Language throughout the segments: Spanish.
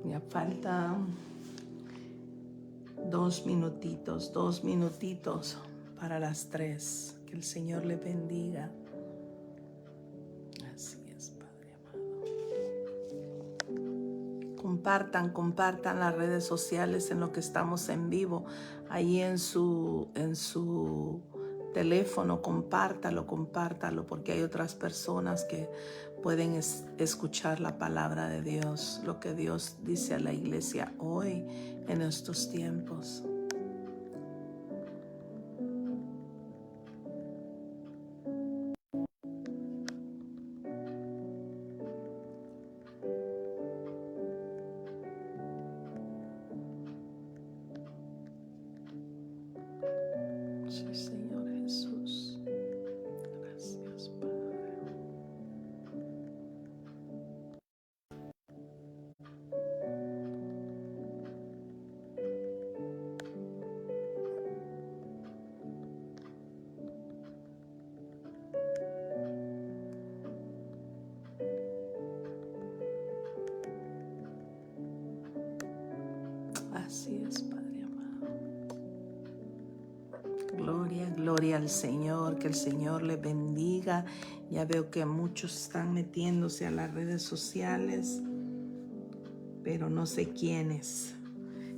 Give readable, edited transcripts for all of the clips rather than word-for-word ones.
Ya falta 2 minutitos para las 3. Que el Señor le bendiga. Así es, Padre amado. Compartan las redes sociales en lo que estamos en vivo. Ahí en su teléfono, compártalo, porque hay otras personas que pueden escuchar la palabra de Dios, lo que Dios dice a la iglesia hoy en estos tiempos. Sí, Señor Jesús. Gracias, Padre. Así es, Padre amado. Gloria al Señor, que el Señor le bendiga. Ya veo que muchos están metiéndose a las redes sociales, pero no sé quiénes.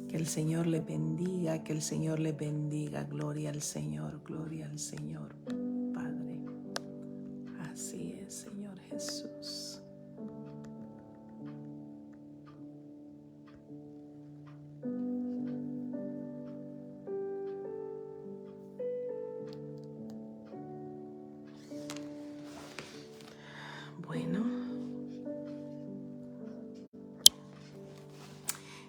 Que el Señor le bendiga, que el Señor le bendiga. Gloria al Señor, Padre. Así es, Señor Jesús. Bueno,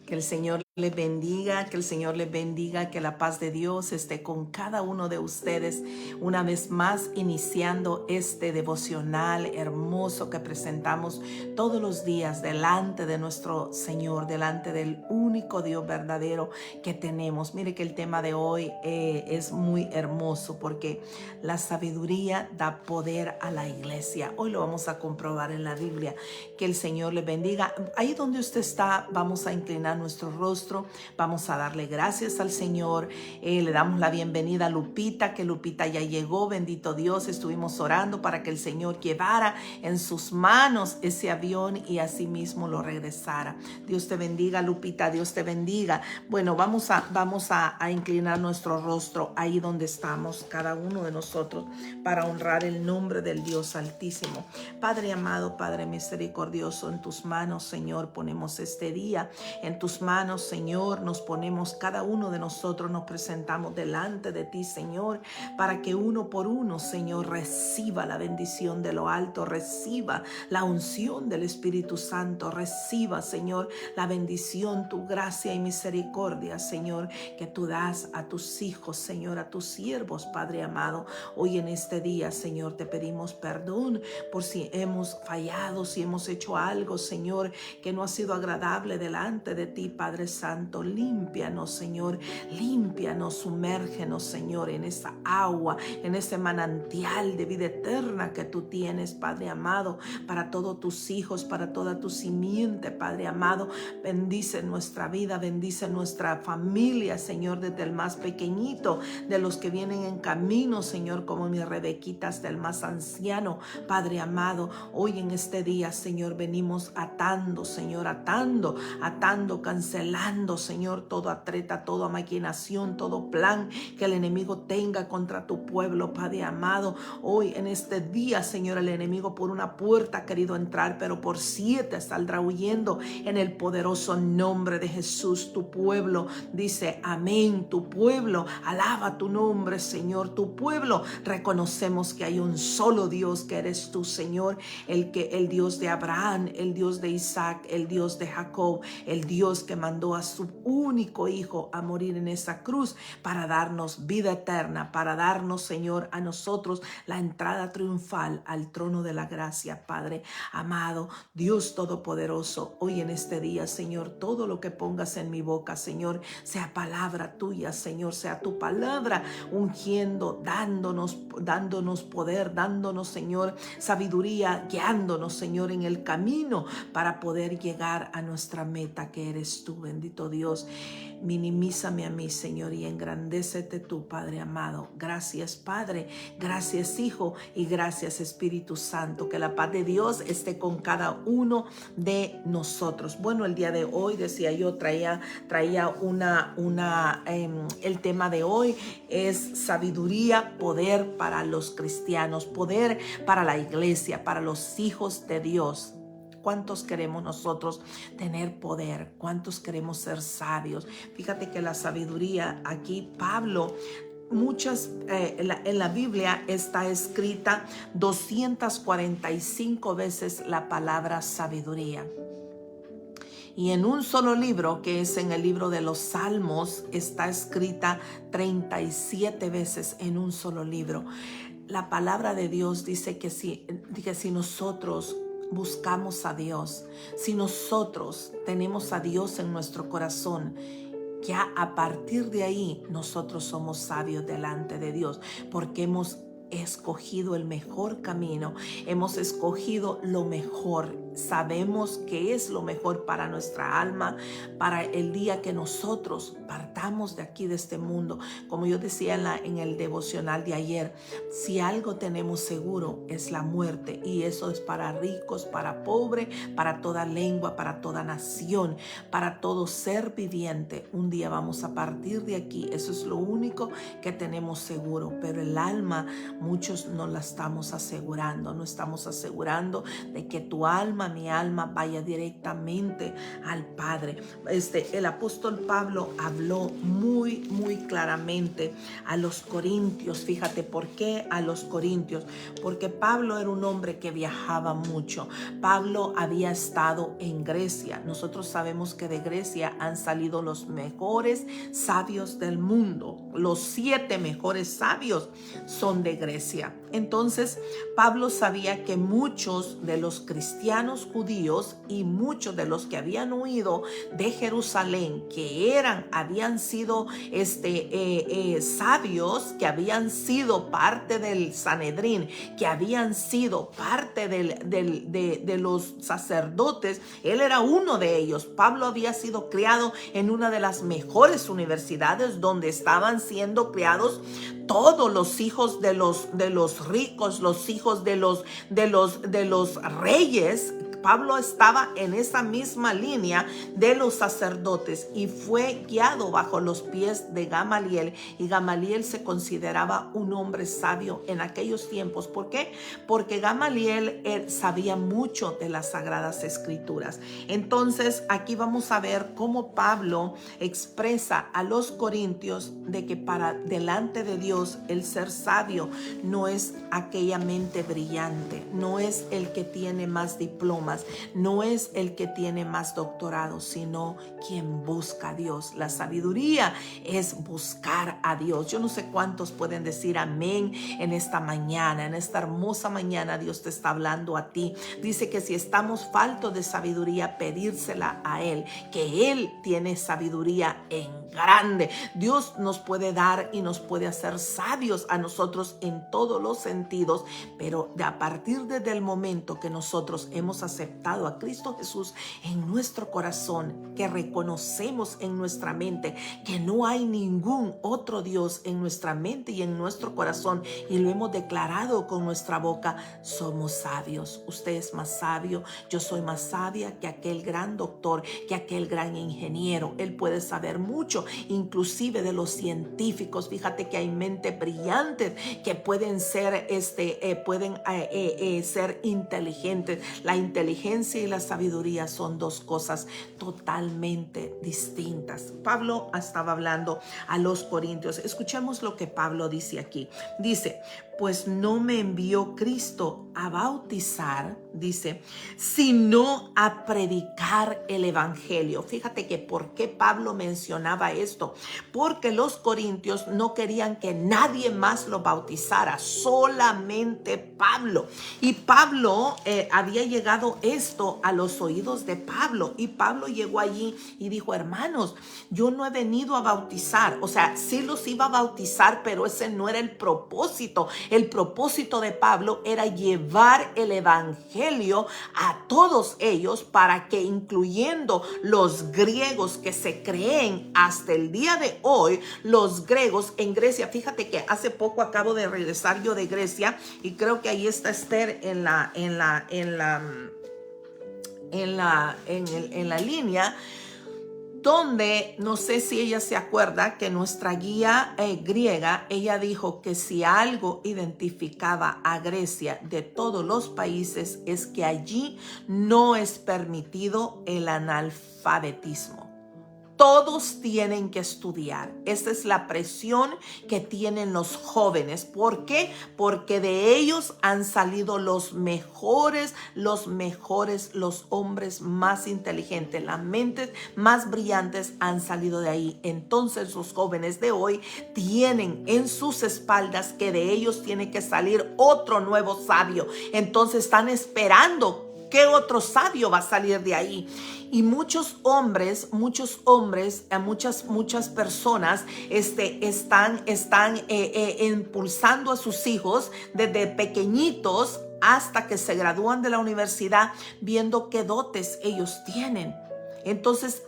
que el Señor les bendiga, que el Señor les bendiga, que la paz de Dios esté con cada uno de ustedes. Una vez más, iniciando este devocional hermoso que presentamos todos los días delante de nuestro Señor, delante del único Dios verdadero que tenemos. Mire que el tema de hoy es muy hermoso, porque la sabiduría da poder a la iglesia. Hoy lo vamos a comprobar en la Biblia. Que el Señor les bendiga. Ahí donde usted está, vamos a inclinar nuestro rostro. Vamos a darle gracias al Señor. Le damos la bienvenida a Lupita, que Lupita ya llegó. Bendito Dios, estuvimos orando para que el Señor llevara en sus manos ese avión y así mismo lo regresara. Dios te bendiga, Lupita, Dios te bendiga. Bueno, vamos a inclinar nuestro rostro ahí donde estamos, cada uno de nosotros, para honrar el nombre del Dios Altísimo. Padre amado, Padre misericordioso, en tus manos, Señor, ponemos este día. En tus manos, Señor, nos ponemos, cada uno de nosotros nos presentamos delante de ti, Señor, para que uno por uno, Señor, reciba la bendición de lo alto, reciba la unción del Espíritu Santo, reciba, Señor, la bendición, tu gracia y misericordia, Señor, que tú das a tus hijos, Señor, a tus siervos, Padre amado. Hoy en este día, Señor, te pedimos perdón por si hemos fallado, si hemos hecho algo, Señor, que no ha sido agradable delante de ti, Padre Santo. Límpianos, Señor, límpianos, sumérgenos, Señor, en esa agua, en ese manantial de vida eterna que tú tienes, Padre amado, para todos tus hijos, para toda tu simiente, Padre amado. Bendice nuestra vida, bendice nuestra familia, Señor, desde el más pequeñito, de los que vienen en camino, Señor, como mi Rebequita, hasta el más anciano, Padre amado. Hoy en este día, Señor, venimos atando, Señor, atando, cancelando, quitando, Señor, toda treta, toda maquinación, todo plan que el enemigo tenga contra tu pueblo, Padre amado. Hoy en este día, Señor, el enemigo por una puerta ha querido entrar, pero por 7 saldrá huyendo en el poderoso nombre de Jesús. Tu pueblo dice amén. Tu pueblo alaba tu nombre, Señor. Tu pueblo reconocemos que hay un solo Dios, que eres tú, Señor, el Dios de Abraham, el Dios de Isaac, el Dios de Jacob, el Dios que mandó a su único hijo a morir en esa cruz para darnos vida eterna, para darnos, Señor, a nosotros la entrada triunfal al trono de la gracia. Padre amado, Dios todopoderoso, hoy en este día, Señor, todo lo que pongas en mi boca, Señor, sea palabra tuya, Señor, sea tu palabra ungiendo, dándonos poder, dándonos, Señor, sabiduría, guiándonos, Señor, en el camino para poder llegar a nuestra meta, que eres tú, bendito Dios. Minimízame a mí, Señor, y engrandécete tú, Padre amado. Gracias, Padre. Gracias, Hijo, y gracias, Espíritu Santo. Que la paz de Dios esté con cada uno de nosotros. Bueno, el día de hoy, decía yo, traía el tema de hoy es sabiduría, poder para los cristianos, poder para la iglesia, para los hijos de Dios. ¿Cuántos queremos nosotros tener poder? ¿Cuántos queremos ser sabios? Fíjate que la sabiduría, aquí Pablo, en la Biblia está escrita 245 veces la palabra sabiduría. Y en un solo libro, que es en el libro de los Salmos, está escrita 37 veces en un solo libro. La palabra de Dios dice que si nosotros buscamos a Dios, si nosotros tenemos a Dios en nuestro corazón, ya a partir de ahí nosotros somos sabios delante de Dios, porque hemos escogido el mejor camino, hemos escogido lo mejor. Sabemos que es lo mejor para nuestra alma, para el día que nosotros partamos de aquí, de este mundo. Como yo decía en el devocional de ayer, si algo tenemos seguro es la muerte, y eso es para ricos, para pobres, para toda lengua, para toda nación, para todo ser viviente. Un día vamos a partir de aquí, eso es lo único que tenemos seguro, pero el alma muchos no la estamos asegurando, no estamos asegurando de que tu alma, mi alma, vaya directamente al Padre. El apóstol Pablo habló muy claramente a los corintios. Fíjate, ¿por qué a los corintios? Porque Pablo era un hombre que viajaba mucho. Pablo había estado en Grecia. Nosotros sabemos que de Grecia han salido los mejores sabios del mundo. Los 7 mejores sabios son de Grecia. Entonces, Pablo sabía que muchos de los cristianos judíos y muchos de los que habían huido de Jerusalén, que habían sido sabios, que habían sido parte del Sanedrín, que habían sido parte de los sacerdotes, él era uno de ellos. Pablo había sido criado en una de las mejores universidades, donde estaban siendo criados todos los hijos de los ricos, los hijos de los reyes. Pablo estaba en esa misma línea de los sacerdotes y fue guiado bajo los pies de Gamaliel, y Gamaliel se consideraba un hombre sabio en aquellos tiempos. ¿Por qué? Porque Gamaliel sabía mucho de las Sagradas Escrituras. Entonces aquí vamos a ver cómo Pablo expresa a los corintios de que para delante de Dios el ser sabio no es aquella mente brillante, no es el que tiene más diplomas, no es el que tiene más doctorados, sino quien busca a Dios. La sabiduría es buscar a Dios. Yo no sé cuántos pueden decir amén en esta mañana, en esta hermosa mañana. Dios te está hablando a ti. Dice que si estamos faltos de sabiduría, pedírsela a Él, que Él tiene sabiduría en grande. Dios nos puede dar y nos puede hacer sabios a nosotros en todos los sentidos, pero a partir desde el momento que nosotros hemos aceptado aceptado a Cristo Jesús en nuestro corazón, que reconocemos en nuestra mente que no hay ningún otro Dios en nuestra mente y en nuestro corazón, y lo hemos declarado con nuestra boca, somos sabios. Usted es más sabio, yo soy más sabia que aquel gran doctor, que aquel gran ingeniero. Él puede saber mucho, inclusive de los científicos. Fíjate que hay mentes brillantes que pueden ser, ser inteligentes. La inteligencia y la sabiduría son dos cosas totalmente distintas. Pablo estaba hablando a los corintios. Escuchemos lo que Pablo dice aquí. Dice, pues no me envió Cristo a bautizar, dice, sino a predicar el evangelio. Fíjate que por qué Pablo mencionaba esto, porque los corintios no querían que nadie más lo bautizara, solamente Pablo. Y Pablo había llegado esto a los oídos de Pablo, y Pablo llegó allí y dijo, hermanos, yo no he venido a bautizar. O sea, sí los iba a bautizar, pero ese no era el propósito. El propósito de Pablo era llevar el evangelio a todos ellos, para que, incluyendo los griegos que se creen hasta el día de hoy, los griegos en Grecia. Fíjate que hace poco acabo de regresar yo de Grecia, y creo que ahí está Esther en la línea, donde no sé si ella se acuerda que nuestra guía griega, ella dijo que si algo identificaba a Grecia de todos los países, es que allí no es permitido el analfabetismo. Todos tienen que estudiar. Esa es la presión que tienen los jóvenes. ¿Por qué? Porque de ellos han salido los mejores, los hombres más inteligentes, las mentes más brillantes han salido de ahí. Entonces los jóvenes de hoy tienen en sus espaldas que de ellos tiene que salir otro nuevo sabio. Entonces están esperando ¿qué otro sabio va a salir de ahí? Y muchas personas están impulsando a sus hijos desde pequeñitos hasta que se gradúan de la universidad, viendo qué dotes ellos tienen. Entonces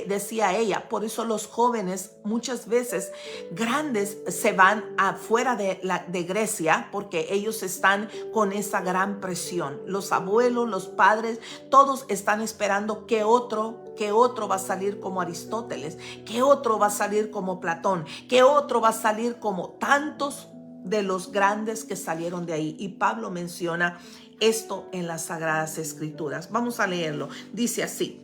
decía ella, por eso los jóvenes muchas veces grandes se van afuera de Grecia, porque ellos están con esa gran presión. Los abuelos, los padres, todos están esperando que otro va a salir como Aristóteles, que otro va a salir como Platón, que otro va a salir como tantos de los grandes que salieron de ahí. Y Pablo menciona esto en las Sagradas Escrituras. Vamos a leerlo. Dice así: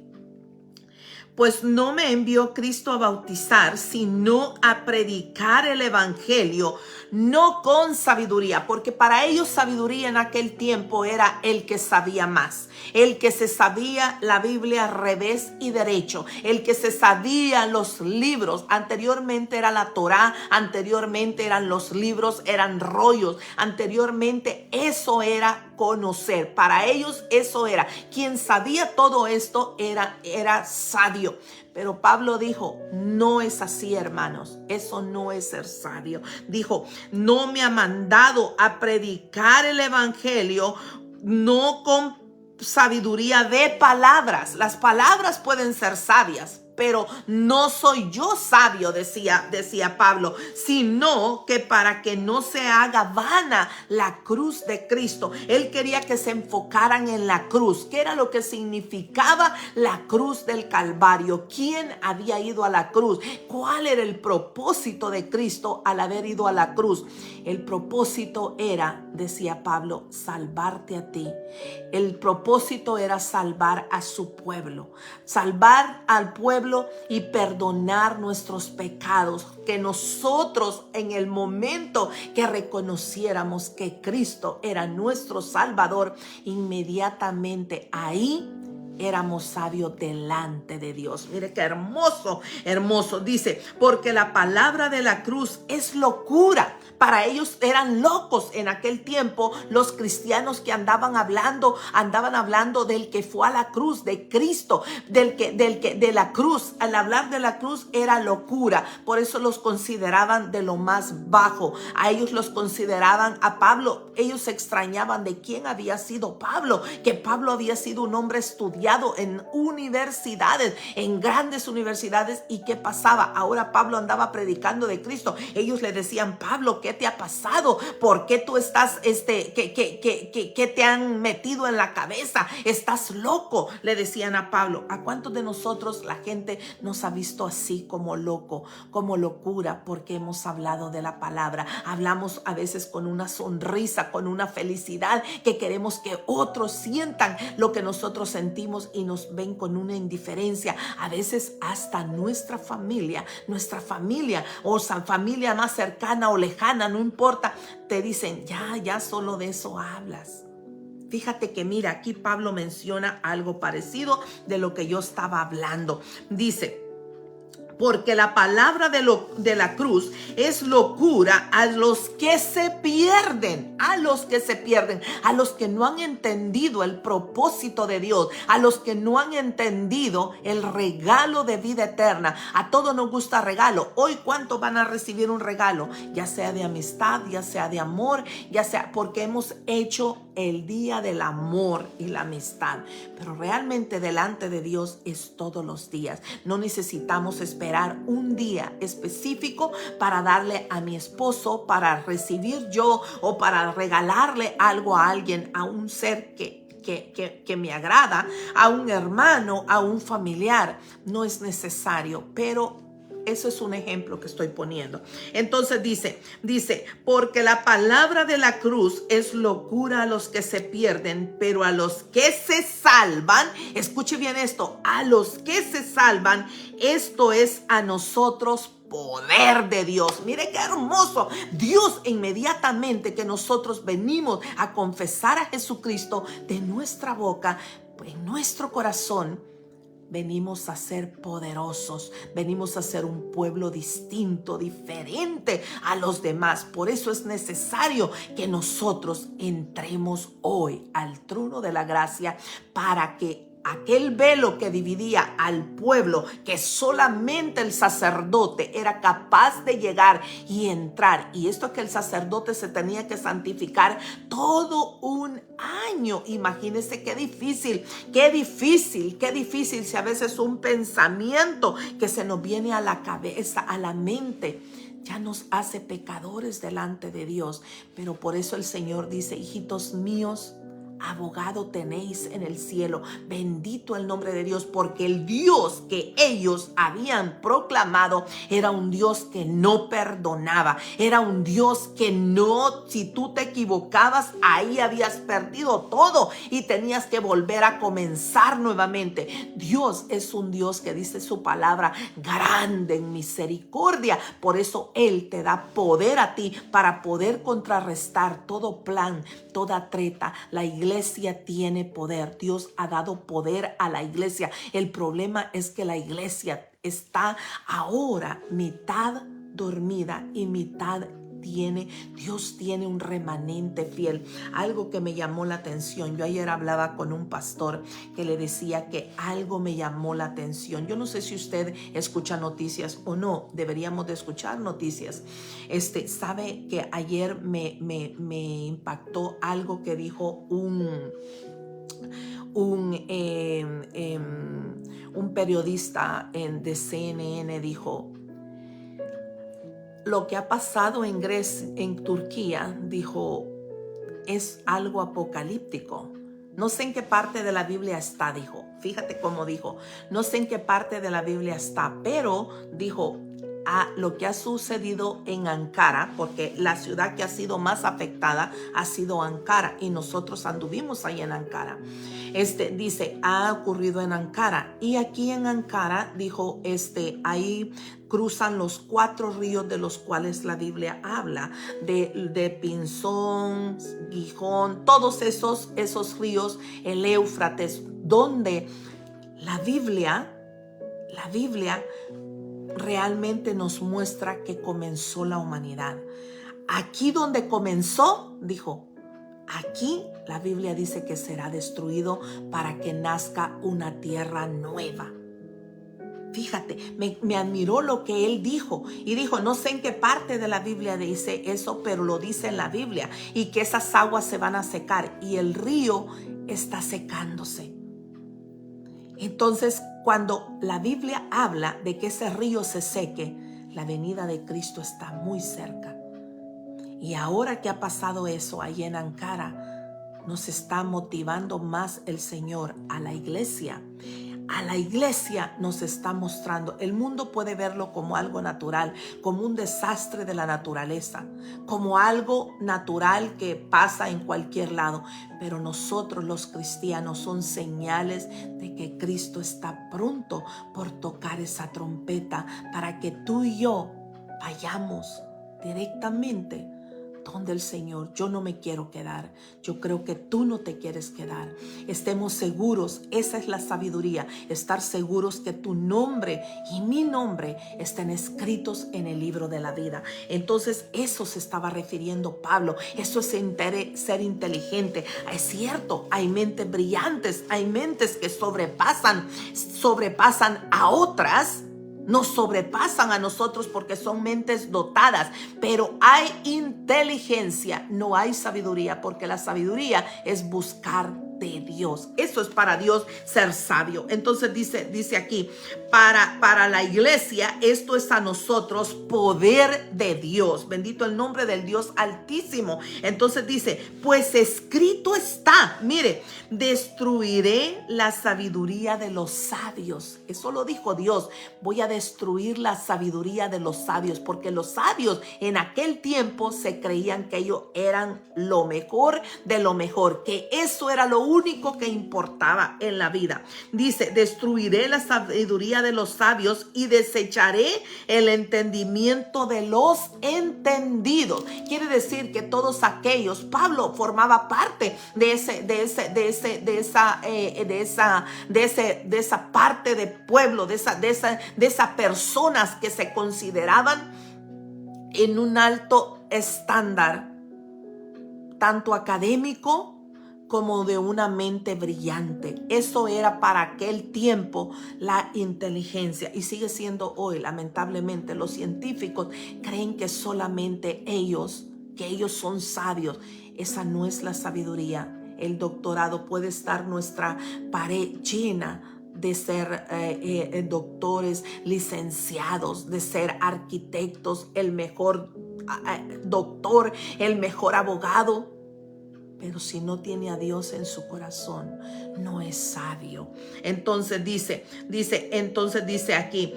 pues no me envió Cristo a bautizar, sino a predicar el evangelio, no con sabiduría, porque para ellos sabiduría en aquel tiempo era el que sabía más, el que se sabía la Biblia revés y derecho, el que se sabía los libros. Anteriormente era la Torá, anteriormente eran los libros, eran rollos, anteriormente eso era conocer. Para ellos eso era, quien sabía todo esto era sabio. Pero Pablo dijo, no es así, hermanos, eso no es ser sabio. Dijo, no me ha mandado a predicar el evangelio, no con sabiduría de palabras. Las palabras pueden ser sabias, pero no soy yo sabio, decía Pablo, sino que para que no se haga vana la cruz de Cristo. Él quería que se enfocaran en la cruz. ¿Qué era lo que significaba la cruz del Calvario? ¿Quién había ido a la cruz? ¿Cuál era el propósito de Cristo al haber ido a la cruz? El propósito era, decía Pablo, salvarte a ti. El propósito era salvar a su pueblo, salvar al pueblo y perdonar nuestros pecados. Que nosotros, en el momento que reconociéramos que Cristo era nuestro Salvador, inmediatamente ahí éramos sabios delante de Dios. Mire qué hermoso, hermoso. Dice, porque la palabra de la cruz es locura. Para ellos eran locos en aquel tiempo los cristianos que andaban hablando del que fue a la cruz, de Cristo, de la cruz. Al hablar de la cruz era locura. Por eso los consideraban de lo más bajo. A ellos los consideraban, a Pablo, ellos se extrañaban de quién había sido Pablo, que Pablo había sido un hombre estudiado en universidades, en grandes universidades. ¿Y qué pasaba? Ahora Pablo andaba predicando de Cristo. Ellos le decían, Pablo, ¿qué te ha pasado? ¿Por qué tú estás, qué te han metido en la cabeza? Estás loco, le decían a Pablo. ¿A cuántos de nosotros la gente nos ha visto así, como loco, como locura, porque hemos hablado de la palabra? Hablamos a veces con una sonrisa, con una felicidad, que queremos que otros sientan lo que nosotros sentimos y nos ven con una indiferencia. A veces hasta nuestra familia o familia más cercana o lejana, no importa, te dicen, ya solo de eso hablas. Fíjate que mira, aquí Pablo menciona algo parecido de lo que yo estaba hablando. Dice, porque la palabra de la cruz es locura a los que se pierden, a los que no han entendido el propósito de Dios, a los que no han entendido el regalo de vida eterna. A todos nos gusta regalo. Hoy, ¿cuántos van a recibir un regalo? Ya sea de amistad, ya sea de amor, ya sea porque hemos hecho el día del amor y la amistad. Pero realmente delante de Dios es todos los días. No necesitamos esperar un día específico para darle a mi esposo, para recibir yo o para regalarle algo a alguien, a un ser que me agrada, a un hermano, a un familiar. No es necesario, pero eso es un ejemplo que estoy poniendo. Entonces dice, porque la palabra de la cruz es locura a los que se pierden, pero a los que se salvan, escuche bien esto, a los que se salvan, esto es a nosotros poder de Dios. Mire qué hermoso. Dios, inmediatamente que nosotros venimos a confesar a Jesucristo de nuestra boca, en nuestro corazón, venimos a ser poderosos, venimos a ser un pueblo distinto, diferente a los demás. Por eso es necesario que nosotros entremos hoy al trono de la gracia, para que aquel velo que dividía al pueblo, que solamente el sacerdote era capaz de llegar y entrar, y esto que el sacerdote se tenía que santificar todo un año. Imagínense qué difícil si a veces un pensamiento que se nos viene a la cabeza, a la mente, ya nos hace pecadores delante de Dios. Pero por eso el Señor dice, hijitos míos, abogado tenéis en el cielo. Bendito el nombre de Dios, porque el Dios que ellos habían proclamado era un Dios que no perdonaba, era un Dios que no, si tú te equivocabas, ahí habías perdido todo y tenías que volver a comenzar nuevamente. Dios es un Dios que dice su palabra, grande en misericordia. Por eso Él te da poder a ti para poder contrarrestar todo plan, toda treta. La iglesia tiene poder. Dios ha dado poder a la iglesia. El problema es que la iglesia está ahora mitad dormida y mitad Dios tiene un remanente fiel. Algo que me llamó la atención. Yo ayer hablaba con un pastor que le decía que algo me llamó la atención. Yo no sé si usted escucha noticias o no. Deberíamos de escuchar noticias. Sabe que ayer me impactó algo que dijo un periodista de CNN. Dijo: lo que ha pasado en Turquía, dijo, es algo apocalíptico. No sé en qué parte de la Biblia está, dijo. Fíjate cómo dijo. No sé en qué parte de la Biblia está, pero dijo, lo que ha sucedido en Ankara, porque la ciudad que ha sido más afectada ha sido Ankara, y nosotros anduvimos ahí en Ankara. Dice, ha ocurrido en Ankara, y aquí en Ankara, dijo, ahí cruzan los 4 ríos de los cuales la Biblia habla, de Pinzón, Gijón, todos esos ríos, el Éufrates, donde la Biblia realmente nos muestra que comenzó la humanidad. Aquí donde comenzó, dijo, aquí la Biblia dice que será destruido para que nazca una tierra nueva. Fíjate, me admiró lo que él dijo. Y dijo, no sé en qué parte de la Biblia dice eso, pero lo dice en la Biblia. Y que esas aguas se van a secar y el río está secándose. Entonces, cuando la Biblia habla de que ese río se seque, la venida de Cristo está muy cerca. Y ahora que ha pasado eso ahí en Ankara, nos está motivando más el Señor a la iglesia. A la iglesia nos está mostrando. El mundo puede verlo como algo natural, como un desastre de la naturaleza, como algo natural que pasa en cualquier lado. Pero nosotros los cristianos son señales de que Cristo está pronto por tocar esa trompeta para que tú y yo vayamos directamente donde el Señor. Yo no me quiero quedar. Yo creo que tú no te quieres quedar. Estemos seguros. Esa es la sabiduría. Estar seguros que tu nombre y mi nombre estén escritos en el libro de la vida. Entonces eso se estaba refiriendo Pablo. Eso es ser inteligente. Es cierto, hay mentes brillantes. Hay mentes que sobrepasan a otras. Nos sobrepasan a nosotros porque son mentes dotadas, pero hay inteligencia, no hay sabiduría, porque la sabiduría es buscar de Dios. Eso es para Dios ser sabio. Entonces dice aquí, para la iglesia, esto es a nosotros poder de Dios. Bendito el nombre del Dios Altísimo. Entonces dice, pues escrito está, mire, destruiré la sabiduría de los sabios. Eso lo dijo Dios. Voy a destruir la sabiduría de los sabios, porque los sabios en aquel tiempo se creían que ellos eran lo mejor de lo mejor, que eso era lo único que importaba en la vida. Dice, destruiré la sabiduría de los sabios y desecharé el entendimiento de los entendidos. Quiere decir que todos aquellos, Pablo formaba parte de esa parte de pueblo, de esas personas que se consideraban en un alto estándar, tanto académico como de una mente brillante. Eso era para aquel tiempo la inteligencia, y sigue siendo hoy. Lamentablemente los científicos creen que solamente ellos son sabios. Esa no es la sabiduría. El doctorado puede estar nuestra pared llena de ser doctores, licenciados, de ser arquitectos, el mejor doctor, el mejor abogado. Pero si no tiene a Dios en su corazón, no es sabio. Entonces dice aquí,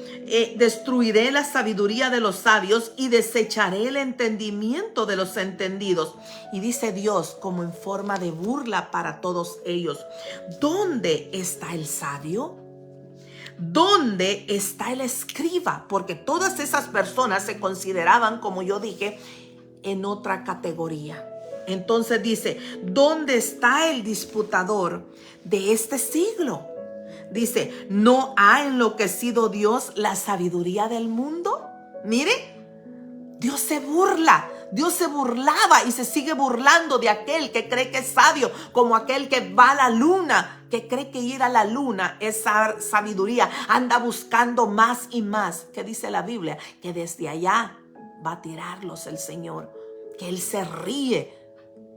destruiré la sabiduría de los sabios y desecharé el entendimiento de los entendidos. Y dice Dios como en forma de burla para todos ellos, ¿dónde está el sabio? ¿Dónde está el escriba? Porque todas esas personas se consideraban, como yo dije, en otra categoría. Entonces dice, ¿dónde está el disputador de este siglo? Dice, ¿no ha enloquecido Dios la sabiduría del mundo? Mire, Dios se burla. Dios se burlaba y se sigue burlando de aquel que cree que es sabio, como aquel que va a la luna, que cree que ir a la luna es sabiduría. Anda buscando más y más. ¿Qué dice la Biblia? Que desde allá va a tirarlos el Señor, que Él se ríe.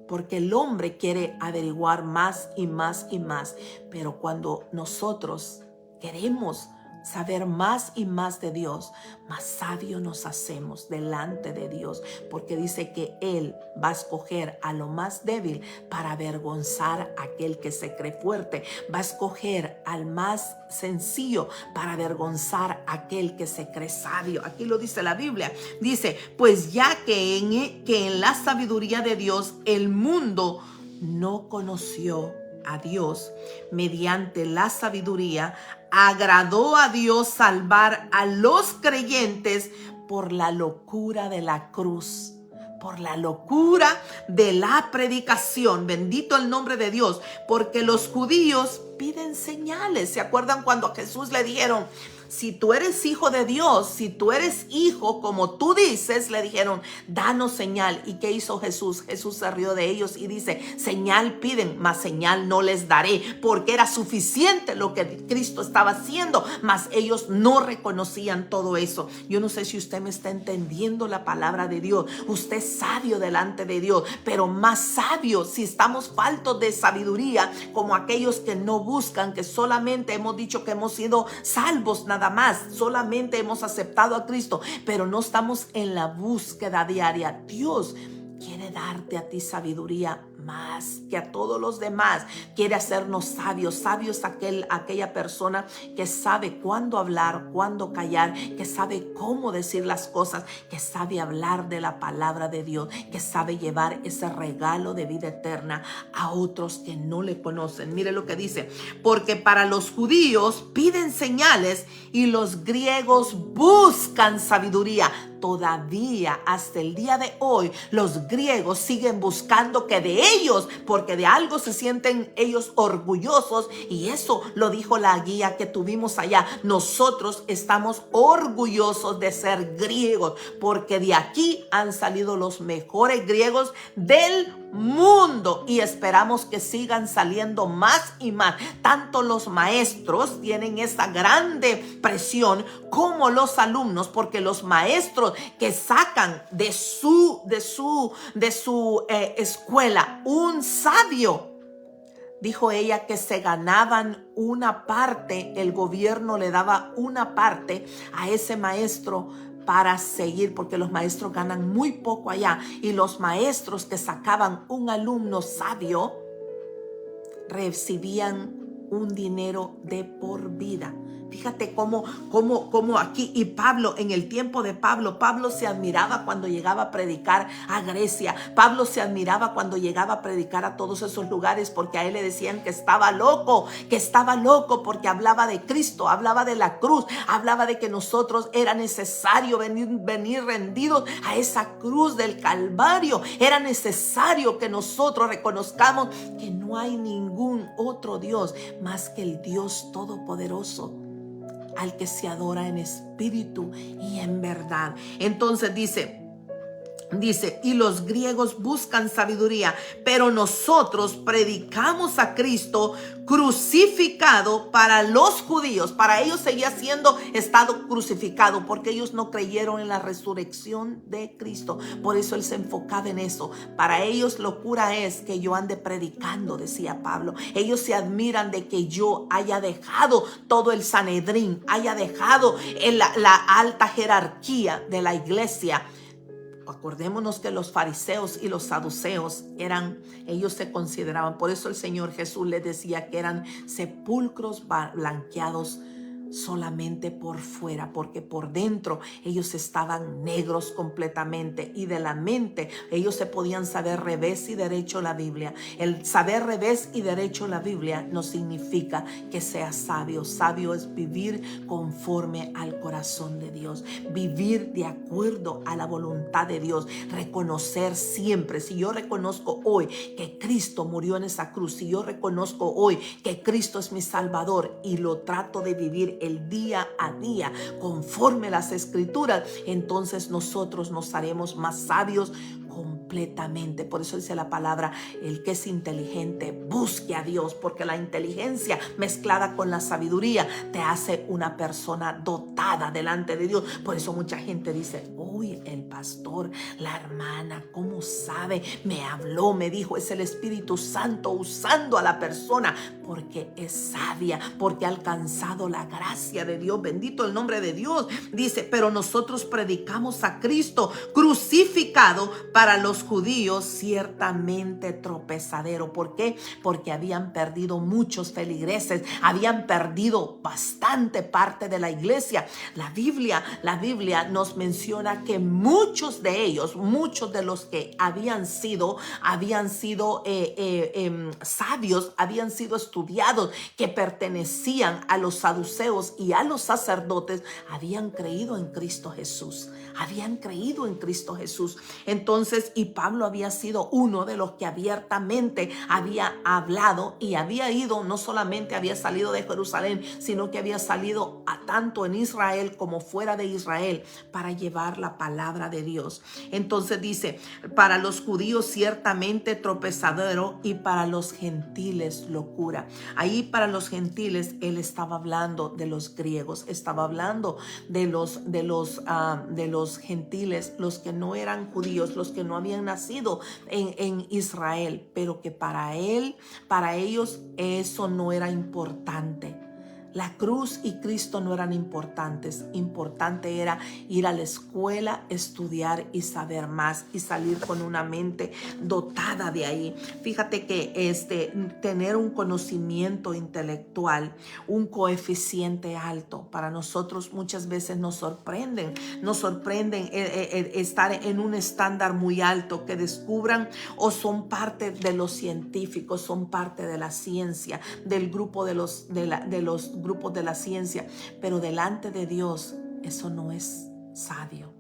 Porque el hombre quiere averiguar más y más y más. Pero cuando nosotros queremos saber más y más de Dios, más sabio nos hacemos delante de Dios. Porque dice que Él va a escoger a lo más débil para avergonzar a aquel que se cree fuerte. Va a escoger al más sencillo para avergonzar a aquel que se cree sabio. Aquí lo dice la Biblia. Dice, pues ya que en la sabiduría de Dios el mundo no conoció a Dios, mediante la sabiduría agradó a Dios salvar a los creyentes por la locura de la cruz. por la locura de la predicación. Bendito el nombre de Dios, porque los judíos piden señales. ¿Se acuerdan cuando a Jesús le dijeron: si tú eres hijo de Dios, si tú eres hijo como tú dices? Le dijeron: danos señal. ¿Y qué hizo Jesús? Jesús se rió de ellos y dice: señal piden, mas señal no les daré, porque era suficiente lo que Cristo estaba haciendo, mas ellos no reconocían todo eso. Yo no sé si usted me está entendiendo la palabra de Dios. Usted es sabio delante de Dios, pero más sabio si estamos faltos de sabiduría, como aquellos que no buscan, que solamente hemos dicho que hemos sido salvos, nada más, solamente hemos aceptado a Cristo, pero no estamos en la búsqueda diaria. Dios quiere darte a ti sabiduría más que a todos los demás. Quiere hacernos sabios. Sabio es aquella persona que sabe cuándo hablar, cuándo callar, que sabe cómo decir las cosas, que sabe hablar de la palabra de Dios, que sabe llevar ese regalo de vida eterna a otros que no le conocen. Mire lo que dice: porque para los judíos piden señales y los griegos buscan sabiduría. Todavía hasta el día de hoy los griegos siguen buscando que de ellos, porque de algo se sienten ellos orgullosos, y eso lo dijo la guía que tuvimos allá. Nosotros estamos orgullosos de ser griegos, porque de aquí han salido los mejores griegos del mundo, y esperamos que sigan saliendo más y más. Tanto los maestros tienen esta grande presión como los alumnos, porque los maestros que sacan de su escuela un sabio, dijo ella, que se ganaban una parte, el gobierno le daba una parte a ese maestro para seguir, porque los maestros ganan muy poco allá, y los maestros que sacaban un alumno sabio recibían un dinero de por vida. Fíjate cómo aquí, y Pablo, en el tiempo de Pablo se admiraba cuando llegaba a predicar a Grecia. Pablo se admiraba cuando llegaba a predicar a todos esos lugares, porque a él le decían que estaba loco, porque hablaba de Cristo, hablaba de la cruz, hablaba de que nosotros era necesario venir rendidos a esa cruz del Calvario. Era necesario que nosotros reconozcamos que no hay ningún otro Dios más que el Dios Todopoderoso, al que se adora en espíritu y en verdad. Entonces dice, y los griegos buscan sabiduría, pero nosotros predicamos a Cristo crucificado. Para los judíos, para ellos seguía siendo estado crucificado, porque ellos no creyeron en la resurrección de Cristo. Por eso él se enfocaba en eso. Para ellos locura es que yo ande predicando, decía Pablo. Ellos se admiran de que yo haya dejado todo el Sanedrín, haya dejado la alta jerarquía de la iglesia. Acordémonos que los fariseos y los saduceos ellos se consideraban, por eso el Señor Jesús les decía que eran sepulcros blanqueados solamente por fuera, porque por dentro ellos estaban negros completamente, y de la mente ellos se podían saber revés y derecho la Biblia. El saber revés y derecho la Biblia no significa que seas sabio. Sabio es vivir conforme al corazón de Dios, vivir de acuerdo a la voluntad de Dios, reconocer siempre. Si yo reconozco hoy que Cristo murió en esa cruz, si yo reconozco hoy que Cristo es mi Salvador y lo trato de vivir el día a día conforme las Escrituras, entonces nosotros nos haremos más sabios completamente. Por eso dice la palabra: el que es inteligente busque a Dios, porque la inteligencia mezclada con la sabiduría te hace una persona dotada delante de Dios. Por eso mucha gente dice: uy, el pastor, la hermana, ¿cómo sabe? Me habló, me dijo. Es el Espíritu Santo usando a la persona, porque es sabia, porque ha alcanzado la gracia de Dios. Bendito el nombre de Dios. Dice: pero nosotros predicamos a Cristo crucificado. Para los judíos ciertamente tropezadero. ¿Por qué? Porque habían perdido muchos feligreses, habían perdido bastante parte de la iglesia. La Biblia nos menciona que muchos de ellos, muchos de los que habían sido sabios, habían sido estudiados, que pertenecían a los saduceos y a los sacerdotes, habían creído en Cristo Jesús. Habían creído en Cristo Jesús. Entonces, y Pablo había sido uno de los que abiertamente había hablado y había ido, no solamente había salido de Jerusalén, sino que había salido a tanto en Israel como fuera de Israel para llevar la palabra de Dios. Entonces dice, para los judíos ciertamente tropezadero y para los gentiles locura. Ahí para los gentiles él estaba hablando de los griegos, estaba hablando de los gentiles, los que no eran judíos, los que no habían nacido en Israel, pero que para ellos eso no era importante. La cruz y Cristo no eran importantes. Importante era ir a la escuela, estudiar y saber más y salir con una mente dotada de ahí. Fíjate que tener un conocimiento intelectual, un coeficiente alto, para nosotros muchas veces nos sorprenden estar en un estándar muy alto, que descubran o son parte de los científicos, son parte de la ciencia, del grupo de los grupos de la ciencia, pero delante de Dios eso no es sabio.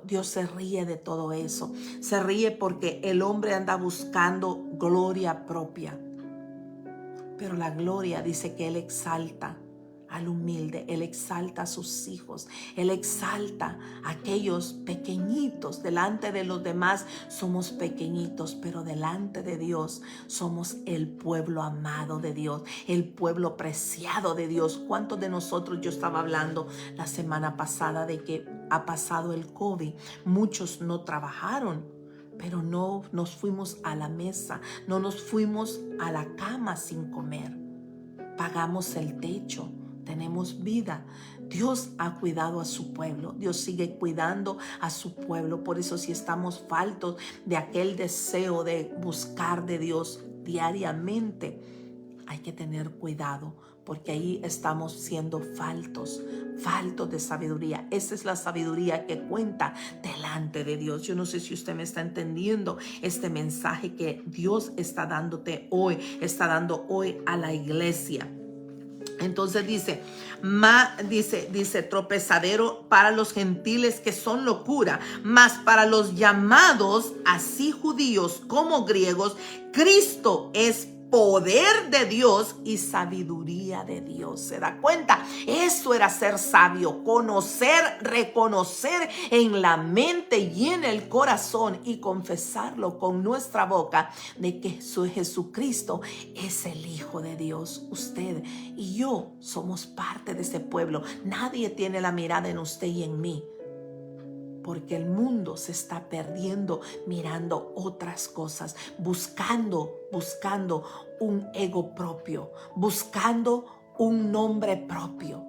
Dios se ríe de todo eso, se ríe porque el hombre anda buscando gloria propia, pero la gloria dice que Él exalta al humilde, Él exalta a sus hijos, Él exalta a aquellos pequeñitos. Delante de los demás somos pequeñitos, pero delante de Dios somos el pueblo amado de Dios, el pueblo preciado de Dios. ¿Cuántos de nosotros? Yo estaba hablando la semana pasada de que ha pasado el COVID, muchos no trabajaron, pero no nos fuimos a la mesa, no nos fuimos a la cama sin comer. Pagamos el techo, tenemos vida. Dios ha cuidado a su pueblo. Dios sigue cuidando a su pueblo. Por eso, si estamos faltos de aquel deseo de buscar de Dios diariamente, hay que tener cuidado, porque ahí estamos siendo faltos de sabiduría. Esa es la sabiduría que cuenta delante de Dios. Yo no sé si usted me está entendiendo este mensaje que Dios está dando hoy a la iglesia. Entonces dice tropezadero para los gentiles, que son locura, mas para los llamados, así judíos como griegos, Cristo es poder de Dios y sabiduría de Dios. ¿Se da cuenta? Eso era ser sabio, conocer, reconocer en la mente y en el corazón y confesarlo con nuestra boca de que Jesucristo es el Hijo de Dios. Usted y yo somos parte de ese pueblo. Nadie tiene la mirada en usted y en mí, porque el mundo se está perdiendo mirando otras cosas, buscando un ego propio, buscando un nombre propio.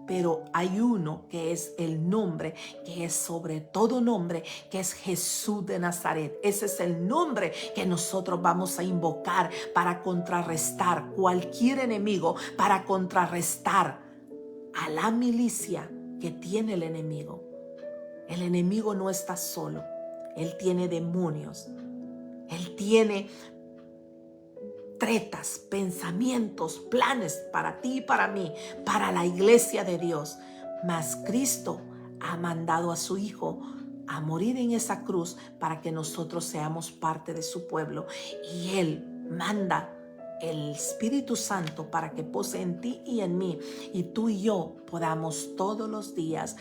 Pero hay uno que es el nombre, que es sobre todo nombre, que es Jesús de Nazaret. Ese es el nombre que nosotros vamos a invocar para contrarrestar cualquier enemigo, para contrarrestar a la milicia que tiene el enemigo. El enemigo no está solo, él tiene demonios, él tiene tretas, pensamientos, planes para ti y para mí, para la iglesia de Dios. Mas Cristo ha mandado a su Hijo a morir en esa cruz para que nosotros seamos parte de su pueblo, y Él manda el Espíritu Santo para que pose en ti y en mí, y tú y yo podamos todos los días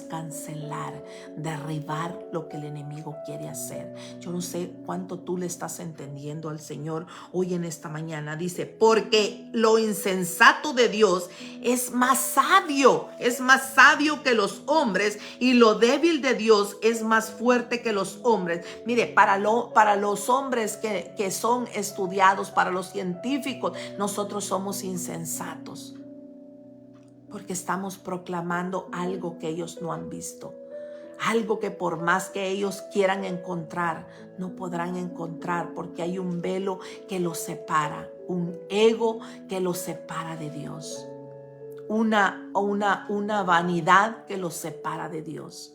cancelar, derribar lo que el enemigo quiere hacer. Yo no sé cuánto tú le estás entendiendo al Señor hoy en esta mañana. Dice, porque lo insensato de Dios es más sabio que los hombres, y lo débil de Dios es más fuerte que los hombres. Mire, para los hombres que son estudiados, para los científicos, nosotros somos insensatos, porque estamos proclamando algo que ellos no han visto, Algo que por más que ellos quieran encontrar, no podrán encontrar porque hay un velo que los separa, un ego que los separa de Dios, una vanidad que los separa de Dios.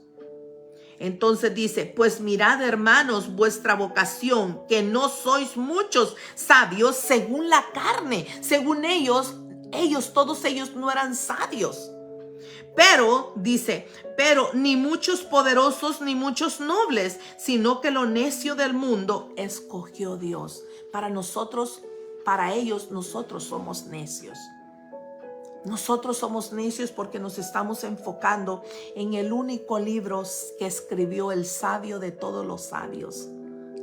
Entonces dice, pues mirad, hermanos, vuestra vocación, que no sois muchos sabios según la carne. Según todos ellos no eran sabios. Pero, dice, pero ni muchos poderosos ni muchos nobles, sino que lo necio del mundo escogió Dios. Para ellos, nosotros somos necios. Nosotros somos necios porque nos estamos enfocando en el único libro que escribió el sabio de todos los sabios,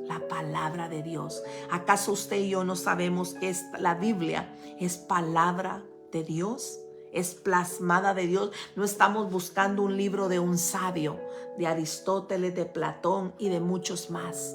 la palabra de Dios. ¿Acaso usted y yo no sabemos que la Biblia es palabra de Dios? Es plasmada de Dios. No estamos buscando un libro de un sabio, de Aristóteles, de Platón y de muchos más,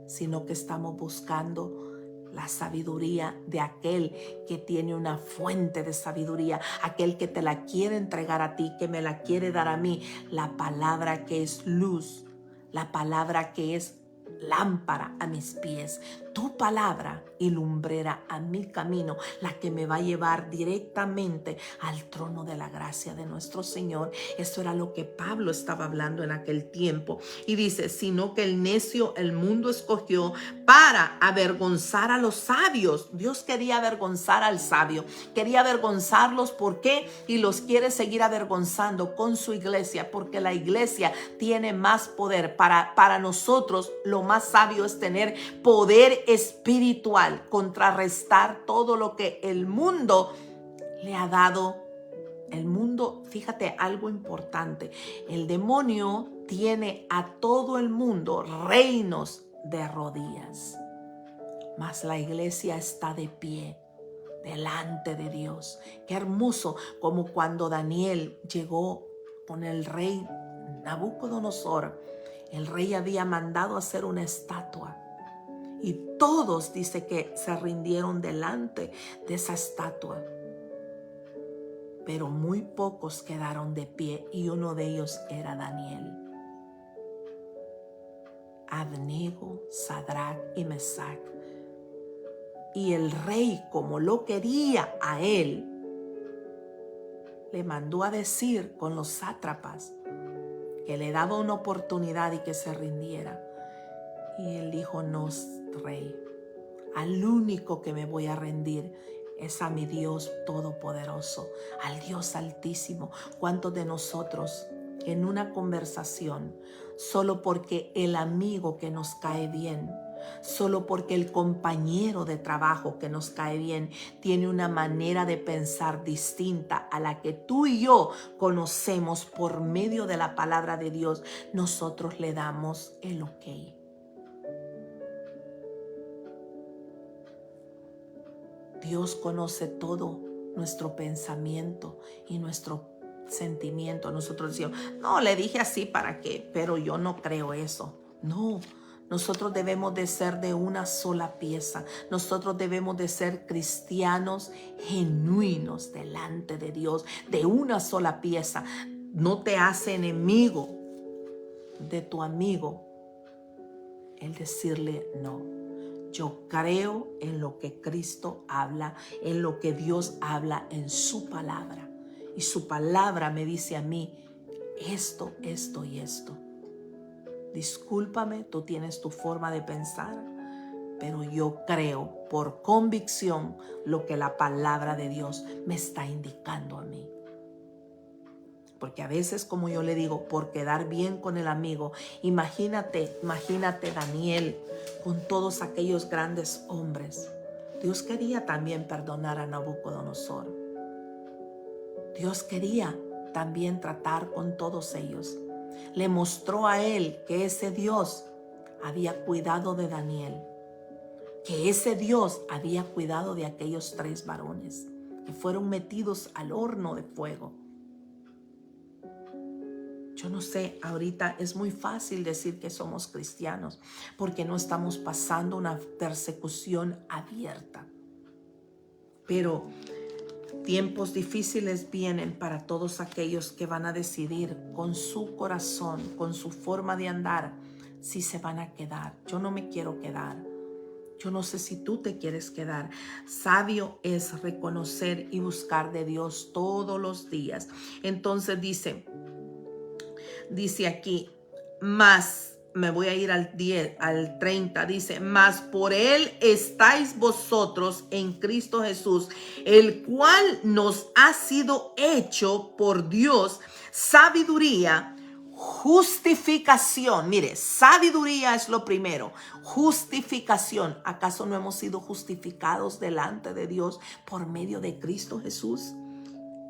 sino que estamos buscando la sabiduría de aquel que tiene una fuente de sabiduría, aquel que te la quiere entregar a ti, que me la quiere dar a mí, la palabra que es luz, la palabra que es lámpara a mis pies, tu palabra y lumbrera a mi camino, la que me va a llevar directamente al trono de la gracia de nuestro Señor. Eso era lo que Pablo estaba hablando en aquel tiempo. Y dice, sino que el necio el mundo escogió para avergonzar a los sabios. Dios quería avergonzar al sabio, quería avergonzarlos. ¿Por qué? Y los quiere seguir avergonzando con su iglesia, porque la iglesia tiene más poder. Para nosotros lo más sabio es tener poder espiritual, contrarrestar todo lo que el mundo le ha dado. El mundo, fíjate algo importante, el demonio tiene a todo el mundo reinos de rodillas, mas la iglesia está de pie delante de Dios. Qué hermoso, como cuando Daniel llegó con el rey Nabucodonosor. El rey había mandado hacer una estatua y todos, dice, que se rindieron delante de esa estatua, pero muy pocos quedaron de pie, y uno de ellos era Daniel. Abednego, Sadrach y Mesach. Y el rey, como lo quería a él, le mandó a decir con los sátrapas que le daba una oportunidad y que se rindiera. Y él dijo, no, rey, al único que me voy a rendir es a mi Dios todopoderoso, al Dios altísimo. ¿Cuántos de nosotros en una conversación, solo porque el amigo que nos cae bien, solo porque el compañero de trabajo que nos cae bien tiene una manera de pensar distinta a la que tú y yo conocemos por medio de la palabra de Dios, nosotros le damos el ok? Dios conoce todo nuestro pensamiento y nuestro sentimiento. Nosotros decimos, no, le dije así para qué, pero yo no creo eso. No, nosotros debemos de ser de una sola pieza. Nosotros debemos de ser cristianos genuinos delante de Dios, de una sola pieza. No te hace enemigo de tu amigo el decirle no. Yo creo en lo que Cristo habla, en lo que Dios habla en su palabra. Y su palabra me dice a mí, esto, esto y esto. Discúlpame, tú tienes tu forma de pensar, pero yo creo por convicción lo que la palabra de Dios me está indicando a mí. Porque a veces, como yo le digo, por quedar bien con el amigo, imagínate Daniel con todos aquellos grandes hombres. Dios quería también perdonar a Nabucodonosor. Dios quería también tratar con todos ellos. Le mostró a él que ese Dios había cuidado de Daniel, que ese Dios había cuidado de aquellos 3 varones que fueron metidos al horno de fuego. Yo no sé, ahorita es muy fácil decir que somos cristianos porque no estamos pasando una persecución abierta. Pero Tiempos difíciles vienen para todos aquellos que van a decidir con su corazón, con su forma de andar, si se van a quedar. Yo no me quiero quedar. Yo no sé si tú te quieres quedar. Sabio es reconocer y buscar de Dios todos los días. Entonces dice aquí, más, me voy a ir al 10, al 30, dice, mas por él estáis vosotros en Cristo Jesús, el cual nos ha sido hecho por Dios sabiduría, justificación. Mire, sabiduría es lo primero, justificación. ¿Acaso no hemos sido justificados delante de Dios por medio de Cristo Jesús?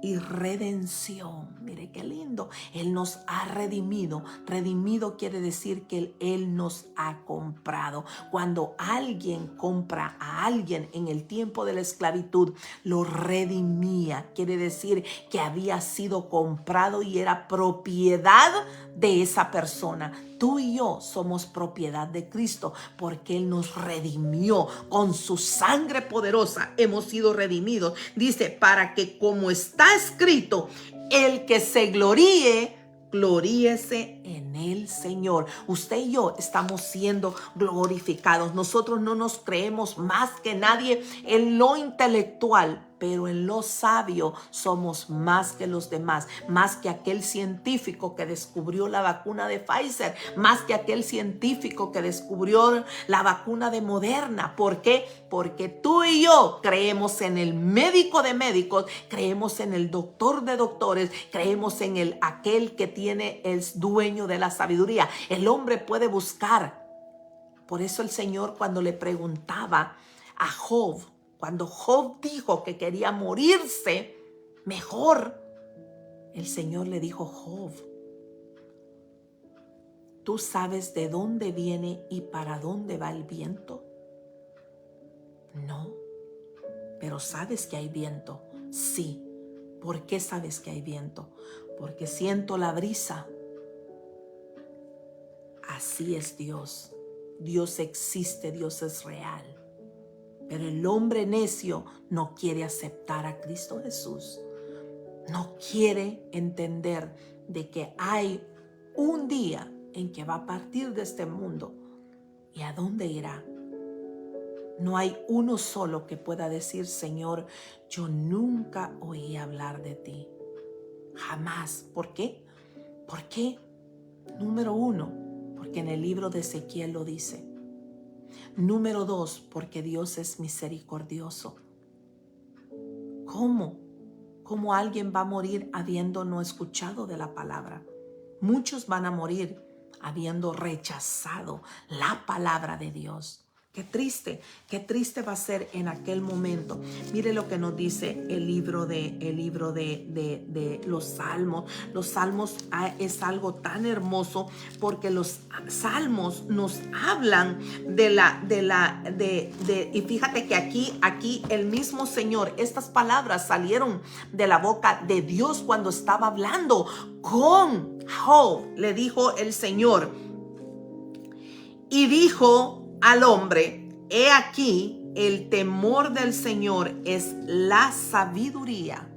Y redención. Mire qué lindo. Él nos ha redimido. Redimido quiere decir que Él nos ha comprado. Cuando alguien compra a alguien en el tiempo de la esclavitud, lo redimía. Quiere decir que había sido comprado y era propiedad de esa persona. Tú y yo somos propiedad de Cristo porque Él nos redimió con su sangre poderosa. Hemos sido redimidos. Dice, para que como está escrito, el que se gloríe, gloríese en el Señor. Usted y yo estamos siendo glorificados. Nosotros no nos creemos más que nadie en lo intelectual, pero en lo sabio somos más que los demás, más que aquel científico que descubrió la vacuna de Pfizer, más que aquel científico que descubrió la vacuna de Moderna. ¿Por qué? Porque tú y yo creemos en el médico de médicos, creemos en el doctor de doctores, creemos en aquel que es dueño de la sabiduría. El hombre puede buscar. Por eso el Señor, cuando le preguntaba a Job, cuando Job dijo que quería morirse mejor, el Señor le dijo, Job, ¿tú sabes de dónde viene y para dónde va el viento? No, pero ¿sabes que hay viento? Sí. ¿Por qué sabes que hay viento? Porque siento la brisa. Así es Dios. Dios existe, Dios es real. Pero el hombre necio no quiere aceptar a Cristo Jesús. No quiere entender de que hay un día en que va a partir de este mundo. ¿Y a dónde irá? No hay uno solo que pueda decir, Señor, yo nunca oí hablar de ti. Jamás. ¿Por qué? ¿Por qué? Número 1, porque en el libro de Ezequiel lo dice. Número 2, porque Dios es misericordioso. ¿Cómo? ¿Cómo alguien va a morir habiendo no escuchado de la palabra? Muchos van a morir habiendo rechazado la palabra de Dios. Qué triste va a ser en aquel momento. Mire lo que nos dice el libro de los Salmos. Los Salmos es algo tan hermoso porque los Salmos nos hablan y fíjate que aquí el mismo Señor, estas palabras salieron de la boca de Dios cuando estaba hablando con Job. Le dijo el Señor y dijo al hombre, he aquí, el temor del Señor es la sabiduría,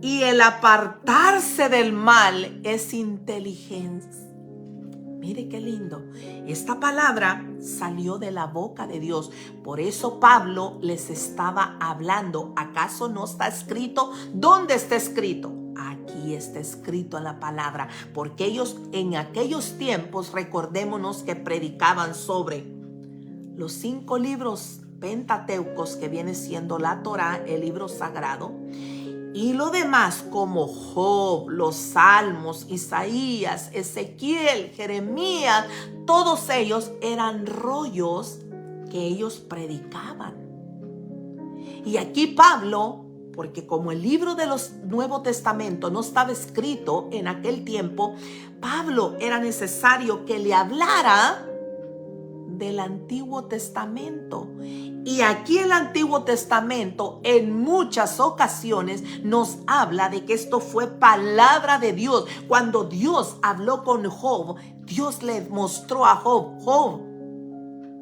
y el apartarse del mal es inteligencia. Mire qué lindo. Esta palabra salió de la boca de Dios. Por eso Pablo les estaba hablando. ¿Acaso no está escrito? ¿Dónde está escrito? Aquí está escrito en la palabra, porque ellos en aquellos tiempos, recordémonos que predicaban sobre los 5 libros pentateucos que viene siendo la Torá, el libro sagrado, y lo demás como Job, los Salmos, Isaías, Ezequiel, Jeremías, todos ellos eran rollos que ellos predicaban. Y aquí Pablo, porque como el libro de los Nuevo Testamento no estaba escrito en aquel tiempo, Pablo era necesario que le hablara del Antiguo Testamento. Y aquí el Antiguo Testamento en muchas ocasiones nos habla de que esto fue palabra de Dios. Cuando Dios habló con Job, Dios le mostró a Job, Job,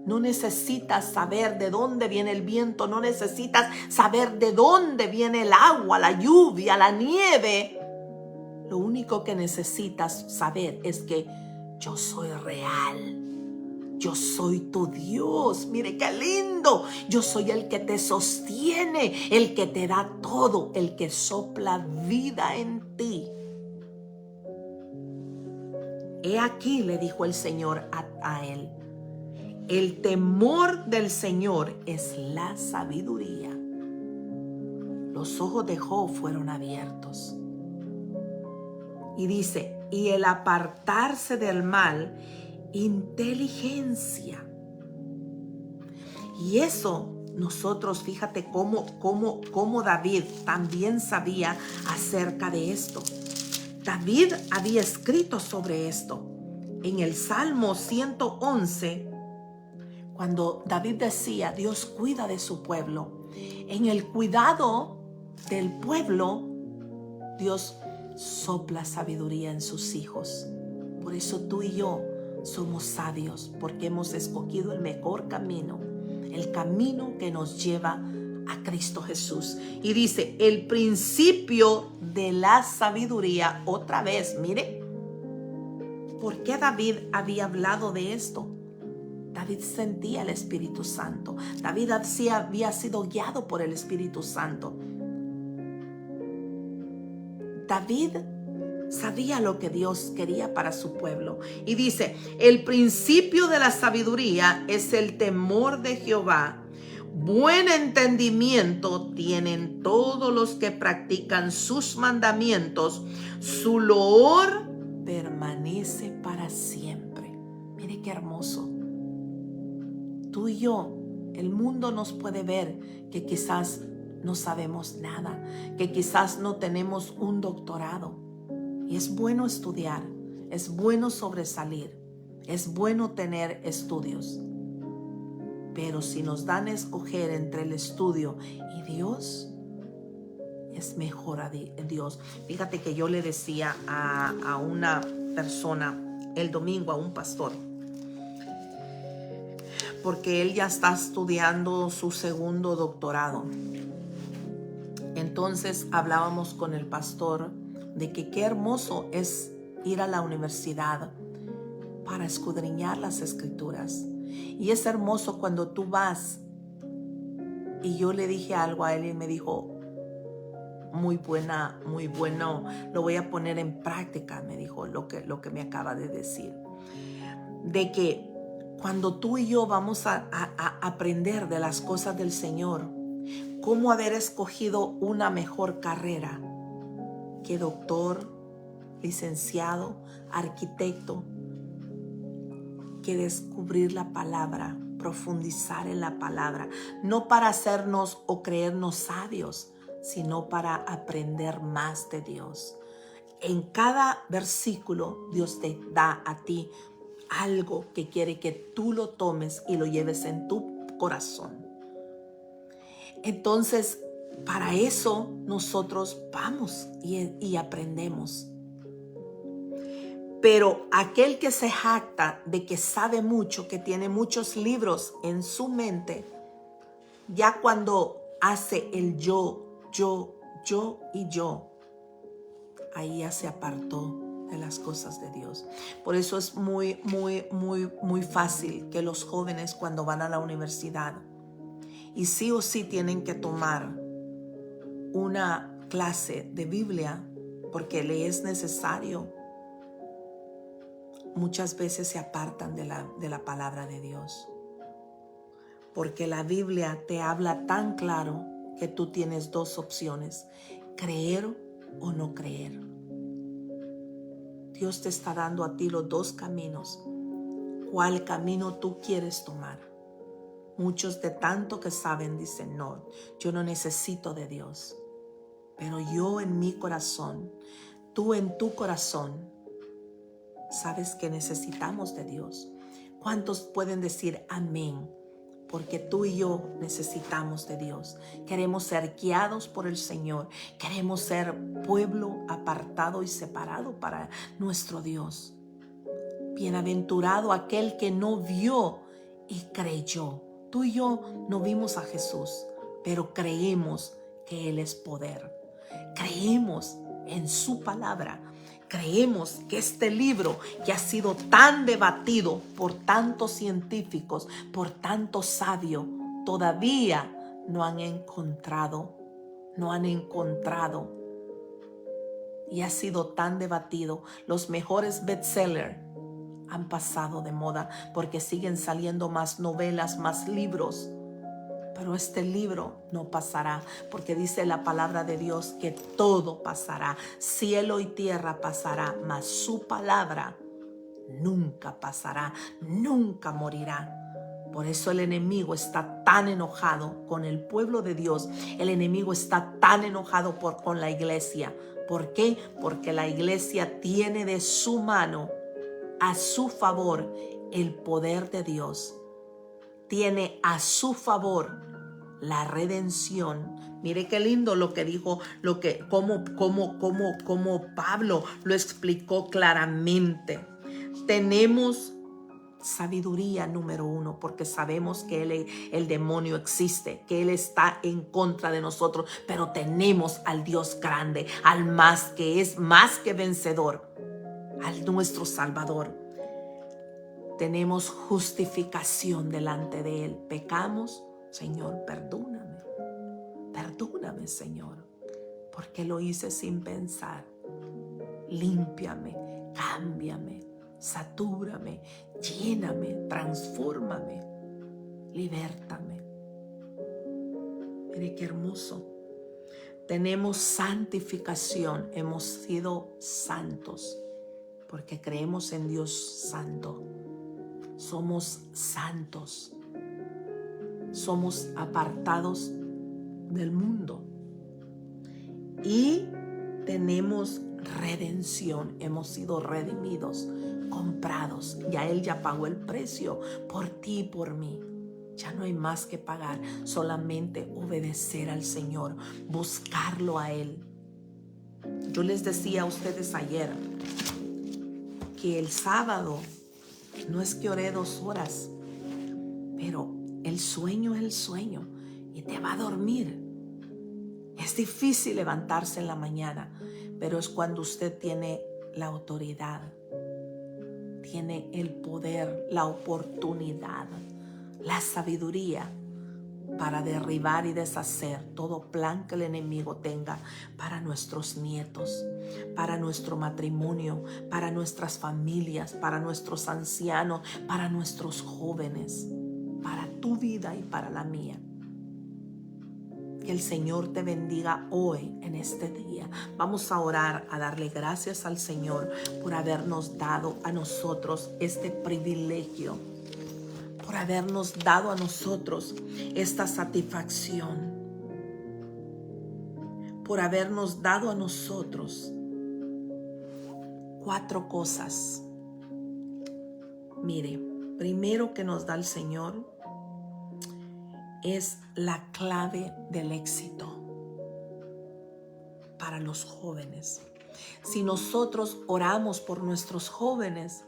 No necesitas saber de dónde viene el viento, no necesitas saber de dónde viene el agua, la lluvia, la nieve. Lo único que necesitas saber es que yo soy real. Yo soy tu Dios. Mire qué lindo. Yo soy el que te sostiene, el que te da todo, el que sopla vida en ti. He aquí, le dijo el Señor a él, el temor del Señor es la sabiduría. Los ojos de Job fueron abiertos. Y dice, y el apartarse del mal, inteligencia. Y eso nosotros, fíjate cómo David también sabía acerca de esto. David había escrito sobre esto. En el Salmo 111, cuando David decía, Dios cuida de su pueblo. En el cuidado del pueblo, Dios sopla sabiduría en sus hijos. Por eso tú y yo somos sabios, porque hemos escogido el mejor camino, el camino que nos lleva a Cristo Jesús. Y dice, el principio de la sabiduría, otra vez, mire, ¿por qué David había hablado de esto? David sentía el Espíritu Santo. David había sido guiado por el Espíritu Santo. David sabía lo que Dios quería para su pueblo. Y dice, el principio de la sabiduría es el temor de Jehová. Buen entendimiento tienen todos los que practican sus mandamientos. Su loor permanece para siempre. Mire qué hermoso. Tú y yo, el mundo nos puede ver que quizás no sabemos nada, que quizás no tenemos un doctorado. Y es bueno estudiar, es bueno sobresalir, es bueno tener estudios. Pero si nos dan a escoger entre el estudio y Dios, es mejor a Dios. Fíjate que yo le decía a una persona el domingo, a un pastor, porque él ya está estudiando su segundo doctorado. Entonces hablábamos con el pastor de que qué hermoso es ir a la universidad para escudriñar las escrituras. Y es hermoso cuando tú vas. Y yo le dije algo a él y me dijo, muy bueno, lo voy a poner en práctica, me dijo lo que me acaba de decir. De que cuando tú y yo vamos a aprender de las cosas del Señor, cómo haber escogido una mejor carrera que doctor, licenciado, arquitecto, que descubrir la palabra, profundizar en la palabra, no para hacernos o creernos sabios, sino para aprender más de Dios. En cada versículo Dios te da a ti algo que quiere que tú lo tomes y lo lleves en tu corazón. Entonces, para eso nosotros vamos y aprendemos. Pero aquel que se jacta de que sabe mucho, que tiene muchos libros en su mente, ya cuando hace el yo, y yo, ahí ya se apartó de las cosas de Dios. Por eso es muy fácil que los jóvenes cuando van a la universidad y sí o sí tienen que tomar una clase de Biblia porque le es necesario, muchas veces se apartan de la palabra de Dios. Porque la Biblia te habla tan claro que tú tienes dos opciones, creer o no creer. Dios te está dando a ti los dos caminos. ¿Cuál camino tú quieres tomar? Muchos de tanto que saben dicen, no, yo no necesito de Dios. Pero yo en mi corazón, tú en tu corazón, sabes que necesitamos de Dios. ¿Cuántos pueden decir amén? Porque tú y yo necesitamos de Dios. Queremos ser guiados por el Señor. Queremos ser pueblo apartado y separado para nuestro Dios. Bienaventurado aquel que no vio y creyó. Tú y yo no vimos a Jesús, pero creemos que Él es poder. Creemos en su palabra. Creemos que este libro, que ha sido tan debatido por tantos científicos, por tantos sabios, todavía no han encontrado. Y ha sido tan debatido. Los mejores bestsellers han pasado de moda porque siguen saliendo más novelas, más libros. Pero este libro no pasará, porque dice la palabra de Dios que todo pasará. Cielo y tierra pasará, mas su palabra nunca pasará, nunca morirá. Por eso el enemigo está tan enojado con el pueblo de Dios. El enemigo está tan enojado con la iglesia. ¿Por qué? Porque la iglesia tiene de su mano, a su favor, el poder de Dios. Tiene a su favor la redención. Mire qué lindo lo que dijo, como Pablo lo explicó claramente. Tenemos sabiduría número 1, porque sabemos que el demonio existe, que Él está en contra de nosotros, pero tenemos al Dios grande, al más que es más que vencedor, al nuestro Salvador. Tenemos justificación delante de Él. Pecamos, Señor, perdóname. Perdóname, Señor, porque lo hice sin pensar. Límpiame, cámbiame, satúrame, lléname, transfórmame, libértame. Mire qué hermoso. Tenemos santificación, hemos sido santos, porque creemos en Dios santo. Somos santos, somos apartados del mundo y tenemos redención, hemos sido redimidos, comprados. Ya Él ya pagó el precio por ti y por mí. Ya no hay más que pagar, solamente obedecer al Señor, buscarlo a Él. Yo les decía a ustedes ayer que el sábado no es que oré 2 horas, pero el sueño es el sueño y te va a dormir. Es difícil levantarse en la mañana, pero es cuando usted tiene la autoridad, tiene el poder, la oportunidad, la sabiduría para derribar y deshacer todo plan que el enemigo tenga para nuestros nietos, para nuestro matrimonio, para nuestras familias, para nuestros ancianos, para nuestros jóvenes, para tu vida y para la mía. Que el Señor te bendiga hoy en este día. Vamos a orar, a darle gracias al Señor por habernos dado a nosotros este privilegio, por habernos dado a nosotros esta satisfacción, por habernos dado a nosotros 4 cosas. Mire, primero que nos da el Señor es la clave del éxito para los jóvenes. Si nosotros oramos por nuestros jóvenes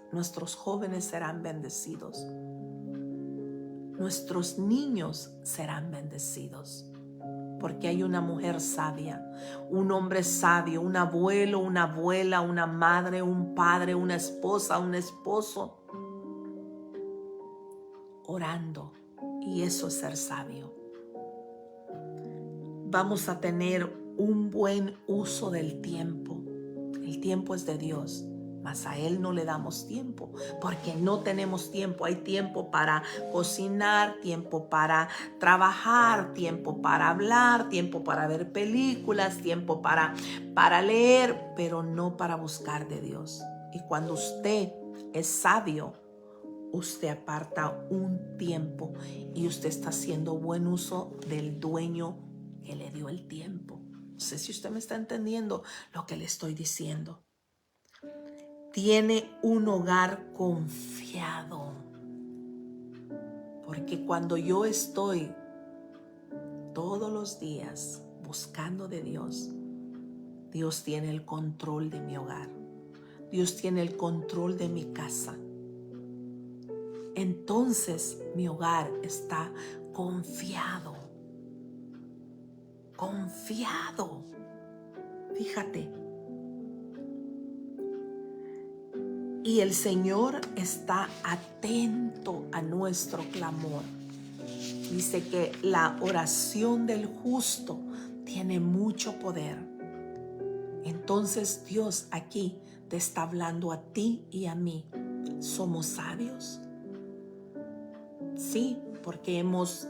serán bendecidos. Nuestros niños serán bendecidos. Porque hay una mujer sabia, un hombre sabio, un abuelo, una abuela, una madre, un padre, una esposa, un esposo orando. Y eso es ser sabio. Vamos a tener un buen uso del tiempo. El tiempo es de Dios, mas a Él no le damos tiempo, porque no tenemos tiempo. Hay tiempo para cocinar, tiempo para trabajar, tiempo para hablar, tiempo para ver películas, tiempo para leer, pero no para buscar de Dios. Y cuando usted es sabio, usted aparta un tiempo y usted está haciendo buen uso del dueño que le dio el tiempo. No sé si usted me está entendiendo lo que le estoy diciendo. Tiene un hogar confiado. Porque cuando yo estoy todos los días buscando de Dios, Dios tiene el control de mi hogar. Dios tiene el control de mi casa. entonces mi hogar está confiado. Confiado. Fíjate. Y el Señor está atento a nuestro clamor. Dice que la oración del justo tiene mucho poder. Entonces Dios aquí te está hablando a ti y a mí. ¿Somos sabios? Sí, porque hemos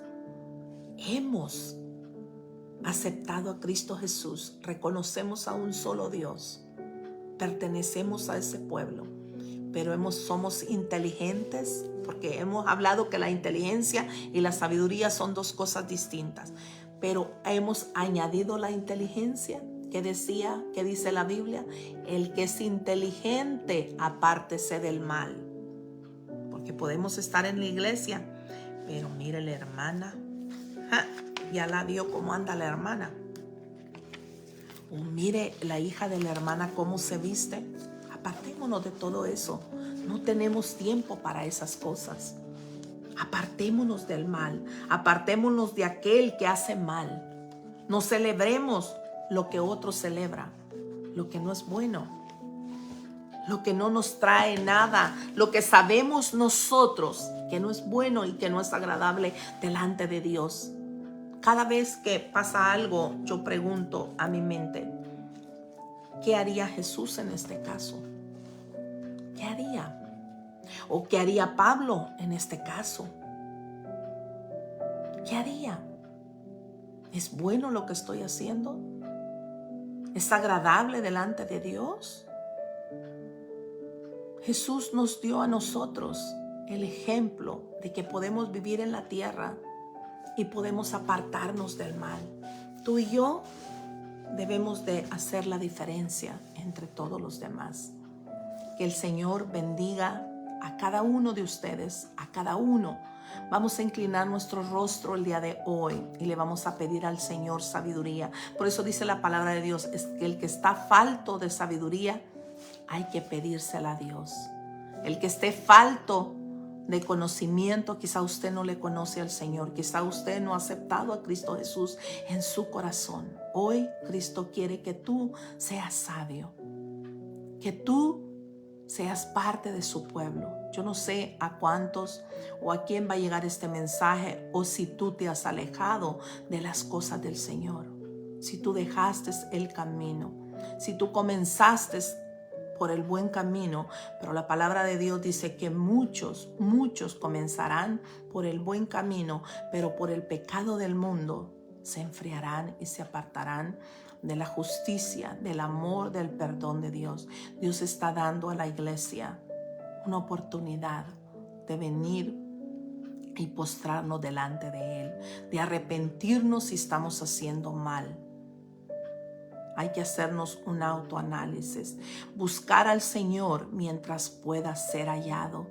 aceptado a Cristo Jesús. Reconocemos a un solo Dios. Pertenecemos a ese pueblo. Pero somos inteligentes, porque hemos hablado que la inteligencia y la sabiduría son dos cosas distintas. Pero hemos añadido la inteligencia, que dice la Biblia, el que es inteligente, apártese del mal. Porque podemos estar en la iglesia, pero mire la hermana, ya la vio cómo anda la hermana. O mire la hija de la hermana cómo se viste. Apartémonos de todo eso. No tenemos tiempo para esas cosas. Apartémonos del mal. Apartémonos de aquel que hace mal. No celebremos lo que otro celebra, lo que no es bueno, lo que no nos trae nada, lo que sabemos nosotros que no es bueno y que no es agradable delante de Dios. Cada vez que pasa algo, yo pregunto a mi mente, ¿qué haría Jesús en este caso? ¿Qué haría? ¿O qué haría Pablo en este caso? ¿Qué haría? ¿Es bueno lo que estoy haciendo? ¿Es agradable delante de Dios? Jesús nos dio a nosotros el ejemplo de que podemos vivir en la tierra y podemos apartarnos del mal. Tú y yo debemos de hacer la diferencia entre todos los demás. Que el Señor bendiga a cada uno de ustedes, a cada uno. Vamos a inclinar nuestro rostro el día de hoy y le vamos a pedir al Señor sabiduría. Por eso dice la palabra de Dios, es que el que está falto de sabiduría, hay que pedírsela a Dios. El que esté falto de conocimiento, quizá usted no le conoce al Señor, quizá usted no ha aceptado a Cristo Jesús en su corazón. Hoy Cristo quiere que tú seas sabio, que tú seas parte de su pueblo. Yo no sé a cuántos o a quién va a llegar este mensaje, o si tú te has alejado de las cosas del Señor, si tú dejaste el camino, si tú comenzaste por el buen camino, pero la palabra de Dios dice que muchos comenzarán por el buen camino, pero por el pecado del mundo se enfriarán y se apartarán de la justicia, del amor, del perdón de Dios. Dios está dando a la iglesia una oportunidad de venir y postrarnos delante de Él, de arrepentirnos si estamos haciendo mal. Hay que hacernos un autoanálisis, buscar al Señor mientras pueda ser hallado.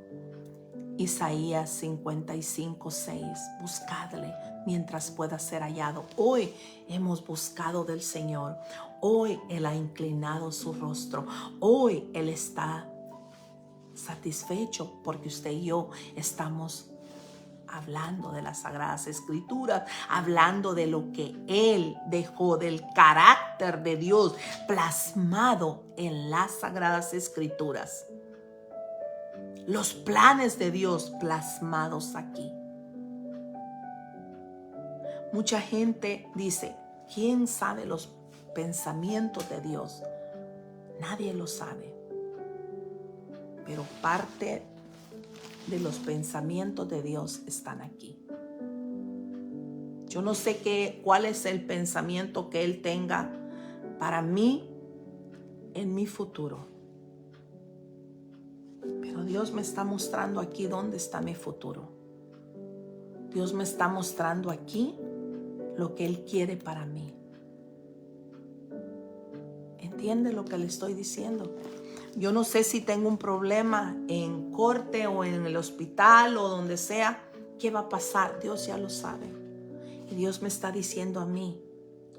Isaías 55:6, buscadle mientras pueda ser hallado. Hoy hemos buscado del Señor, hoy Él ha inclinado su rostro, hoy Él está satisfecho porque usted y yo estamos hablando de las Sagradas Escrituras, hablando de lo que Él dejó, del carácter de Dios plasmado en las Sagradas Escrituras. Los planes de Dios plasmados aquí. Mucha gente dice, ¿quién sabe los pensamientos de Dios? Nadie lo sabe. Pero parte de los pensamientos de Dios están aquí. Yo no sé cuál es el pensamiento que Él tenga para mí en mi futuro. Pero Dios me está mostrando aquí dónde está mi futuro. Dios me está mostrando aquí lo que Él quiere para mí. ¿Entiende lo que le estoy diciendo? Yo no sé si tengo un problema en corte o en el hospital o donde sea. ¿Qué va a pasar? Dios ya lo sabe. Y Dios me está diciendo a mí,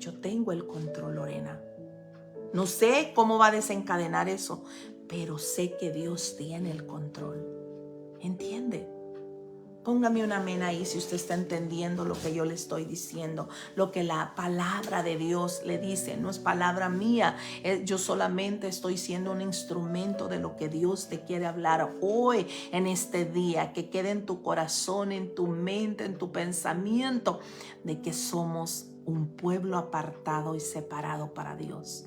yo tengo el control, Lorena. No sé cómo va a desencadenar eso, pero sé que Dios tiene el control. ¿Entiende? Póngame un amén ahí si usted está entendiendo lo que yo le estoy diciendo, lo que la palabra de Dios le dice. No es palabra mía, yo solamente estoy siendo un instrumento de lo que Dios te quiere hablar hoy en este día. Que quede en tu corazón, en tu mente, en tu pensamiento, de que somos un pueblo apartado y separado para Dios.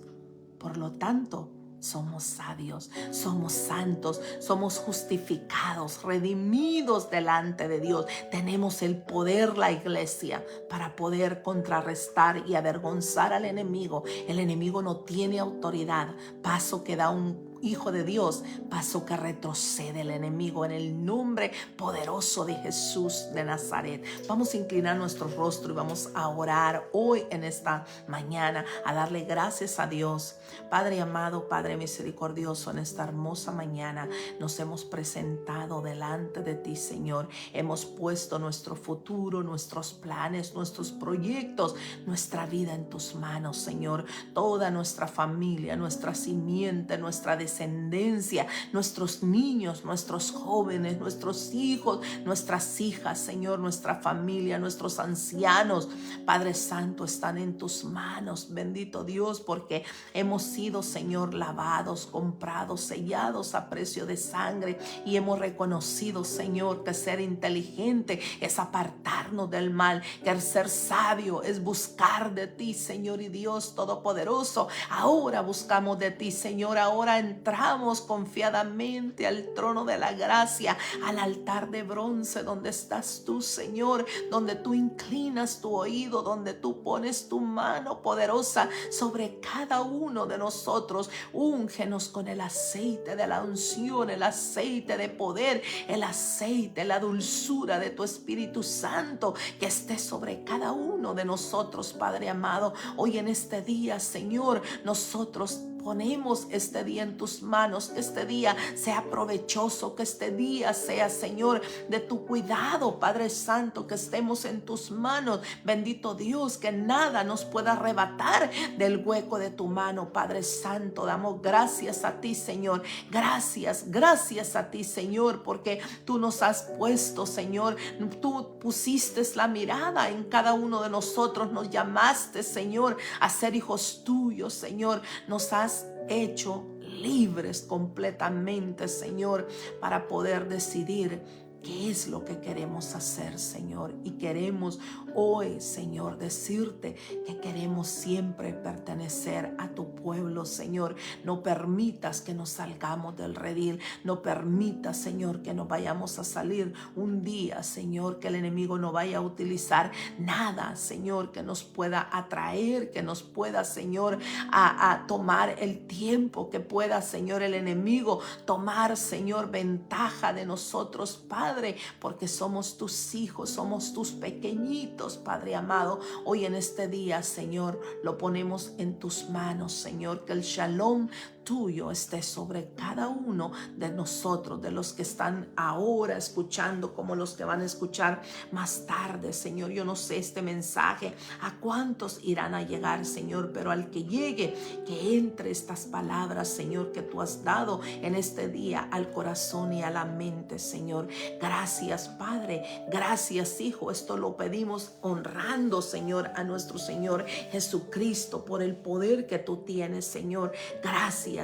Por lo tanto, somos sabios, somos santos, somos justificados, redimidos delante de Dios. Tenemos el poder, la iglesia, para poder contrarrestar y avergonzar al enemigo. El enemigo no tiene autoridad. Paso que da un hijo de Dios, paso que retrocede el enemigo en el nombre poderoso de Jesús de Nazaret. Vamos a inclinar nuestro rostro y vamos a orar hoy en esta mañana, a darle gracias a Dios. Padre amado, Padre misericordioso, en esta hermosa mañana nos hemos presentado delante de ti, Señor. Hemos puesto nuestro futuro, nuestros planes, nuestros proyectos, nuestra vida en tus manos, Señor. Toda nuestra familia, nuestra simiente, nuestra descendencia, nuestros niños, nuestros jóvenes, nuestros hijos, nuestras hijas, Señor, nuestra familia, nuestros ancianos, Padre Santo, están en tus manos, bendito Dios, porque hemos sido, Señor, lavados, comprados, sellados a precio de sangre, y hemos reconocido, Señor, que ser inteligente es apartarnos del mal, que el ser sabio es buscar de ti, Señor y Dios Todopoderoso. Ahora buscamos de ti, Señor, ahora entramos confiadamente al trono de la gracia, al altar de bronce donde estás tú, Señor, donde tú inclinas tu oído, donde tú pones tu mano poderosa sobre cada uno de nosotros. Úngenos con el aceite de la unción, el aceite de poder, el aceite, la dulzura de tu Espíritu Santo, que esté sobre cada uno de nosotros, Padre amado. Hoy en este día, Señor, nosotros ponemos este día en tus manos, que este día sea provechoso, que este día sea, Señor, de tu cuidado, Padre Santo, que estemos en tus manos, bendito Dios, que nada nos pueda arrebatar del hueco de tu mano, Padre Santo. Damos gracias a ti, Señor, gracias a ti, Señor, porque tú nos has puesto, Señor, tú pusiste la mirada en cada uno de nosotros, nos llamaste, Señor, a ser hijos tuyos, Señor, nos has hecho libres completamente, Señor, para poder decidir qué es lo que queremos hacer, Señor. Y queremos hoy, Señor, decirte que queremos siempre pertenecer a tu pueblo, Señor. No permitas que nos salgamos del redil. No permitas, Señor, que nos vayamos a salir un día, Señor, que el enemigo no vaya a utilizar nada, Señor, que nos pueda atraer, que nos pueda, Señor, a tomar el tiempo, que pueda, Señor, el enemigo tomar, Señor, ventaja de nosotros, Padre, porque somos tus hijos, somos tus pequeñitos, Padre amado. Hoy en este día, Señor, lo ponemos en tus manos, Señor, que el shalom tuyo esté sobre cada uno de nosotros, de los que están ahora escuchando, como los que van a escuchar más tarde, Señor. Yo no sé este mensaje a cuántos irán a llegar, Señor, pero al que llegue, que entre estas palabras, Señor, que tú has dado en este día al corazón y a la mente, Señor. Gracias, Padre, gracias, Hijo. Esto lo pedimos honrando, Señor, a nuestro Señor Jesucristo, por el poder que tú tienes, Señor. Gracias,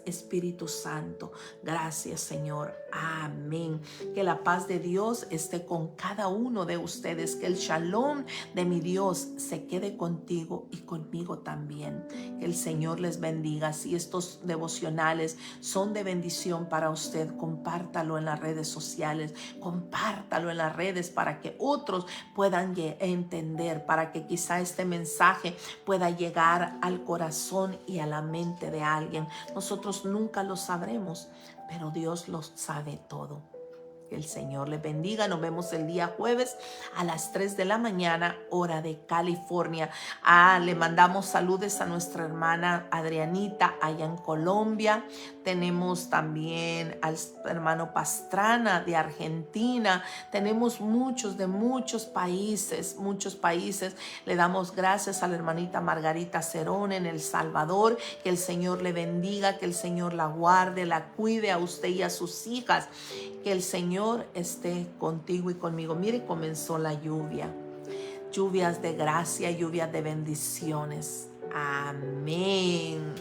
Espíritu Santo. Gracias, Señor. Amén. Que la paz de Dios esté con cada uno de ustedes. Que el shalom de mi Dios se quede contigo y conmigo también. Que el Señor les bendiga. Si estos devocionales son de bendición para usted, compártalo en las redes sociales. Compártalo en las redes para que otros puedan entender, para que quizá este mensaje pueda llegar al corazón y a la mente de alguien. Nosotros nunca lo sabremos, pero Dios lo sabe todo. Que el Señor les bendiga. Nos vemos el día jueves a las 3 de la mañana, hora de California. Le mandamos saludos a nuestra hermana Adrianita allá en Colombia. Tenemos también al hermano Pastrana de Argentina. Tenemos muchos de muchos países. Le damos gracias a la hermanita Margarita Cerón en El Salvador. Que el Señor le bendiga, que el Señor la guarde, la cuide a usted y a sus hijas. Que el Señor Señor esté contigo y conmigo. Mire, comenzó la lluvia. Lluvias de gracia, lluvias de bendiciones. Amén.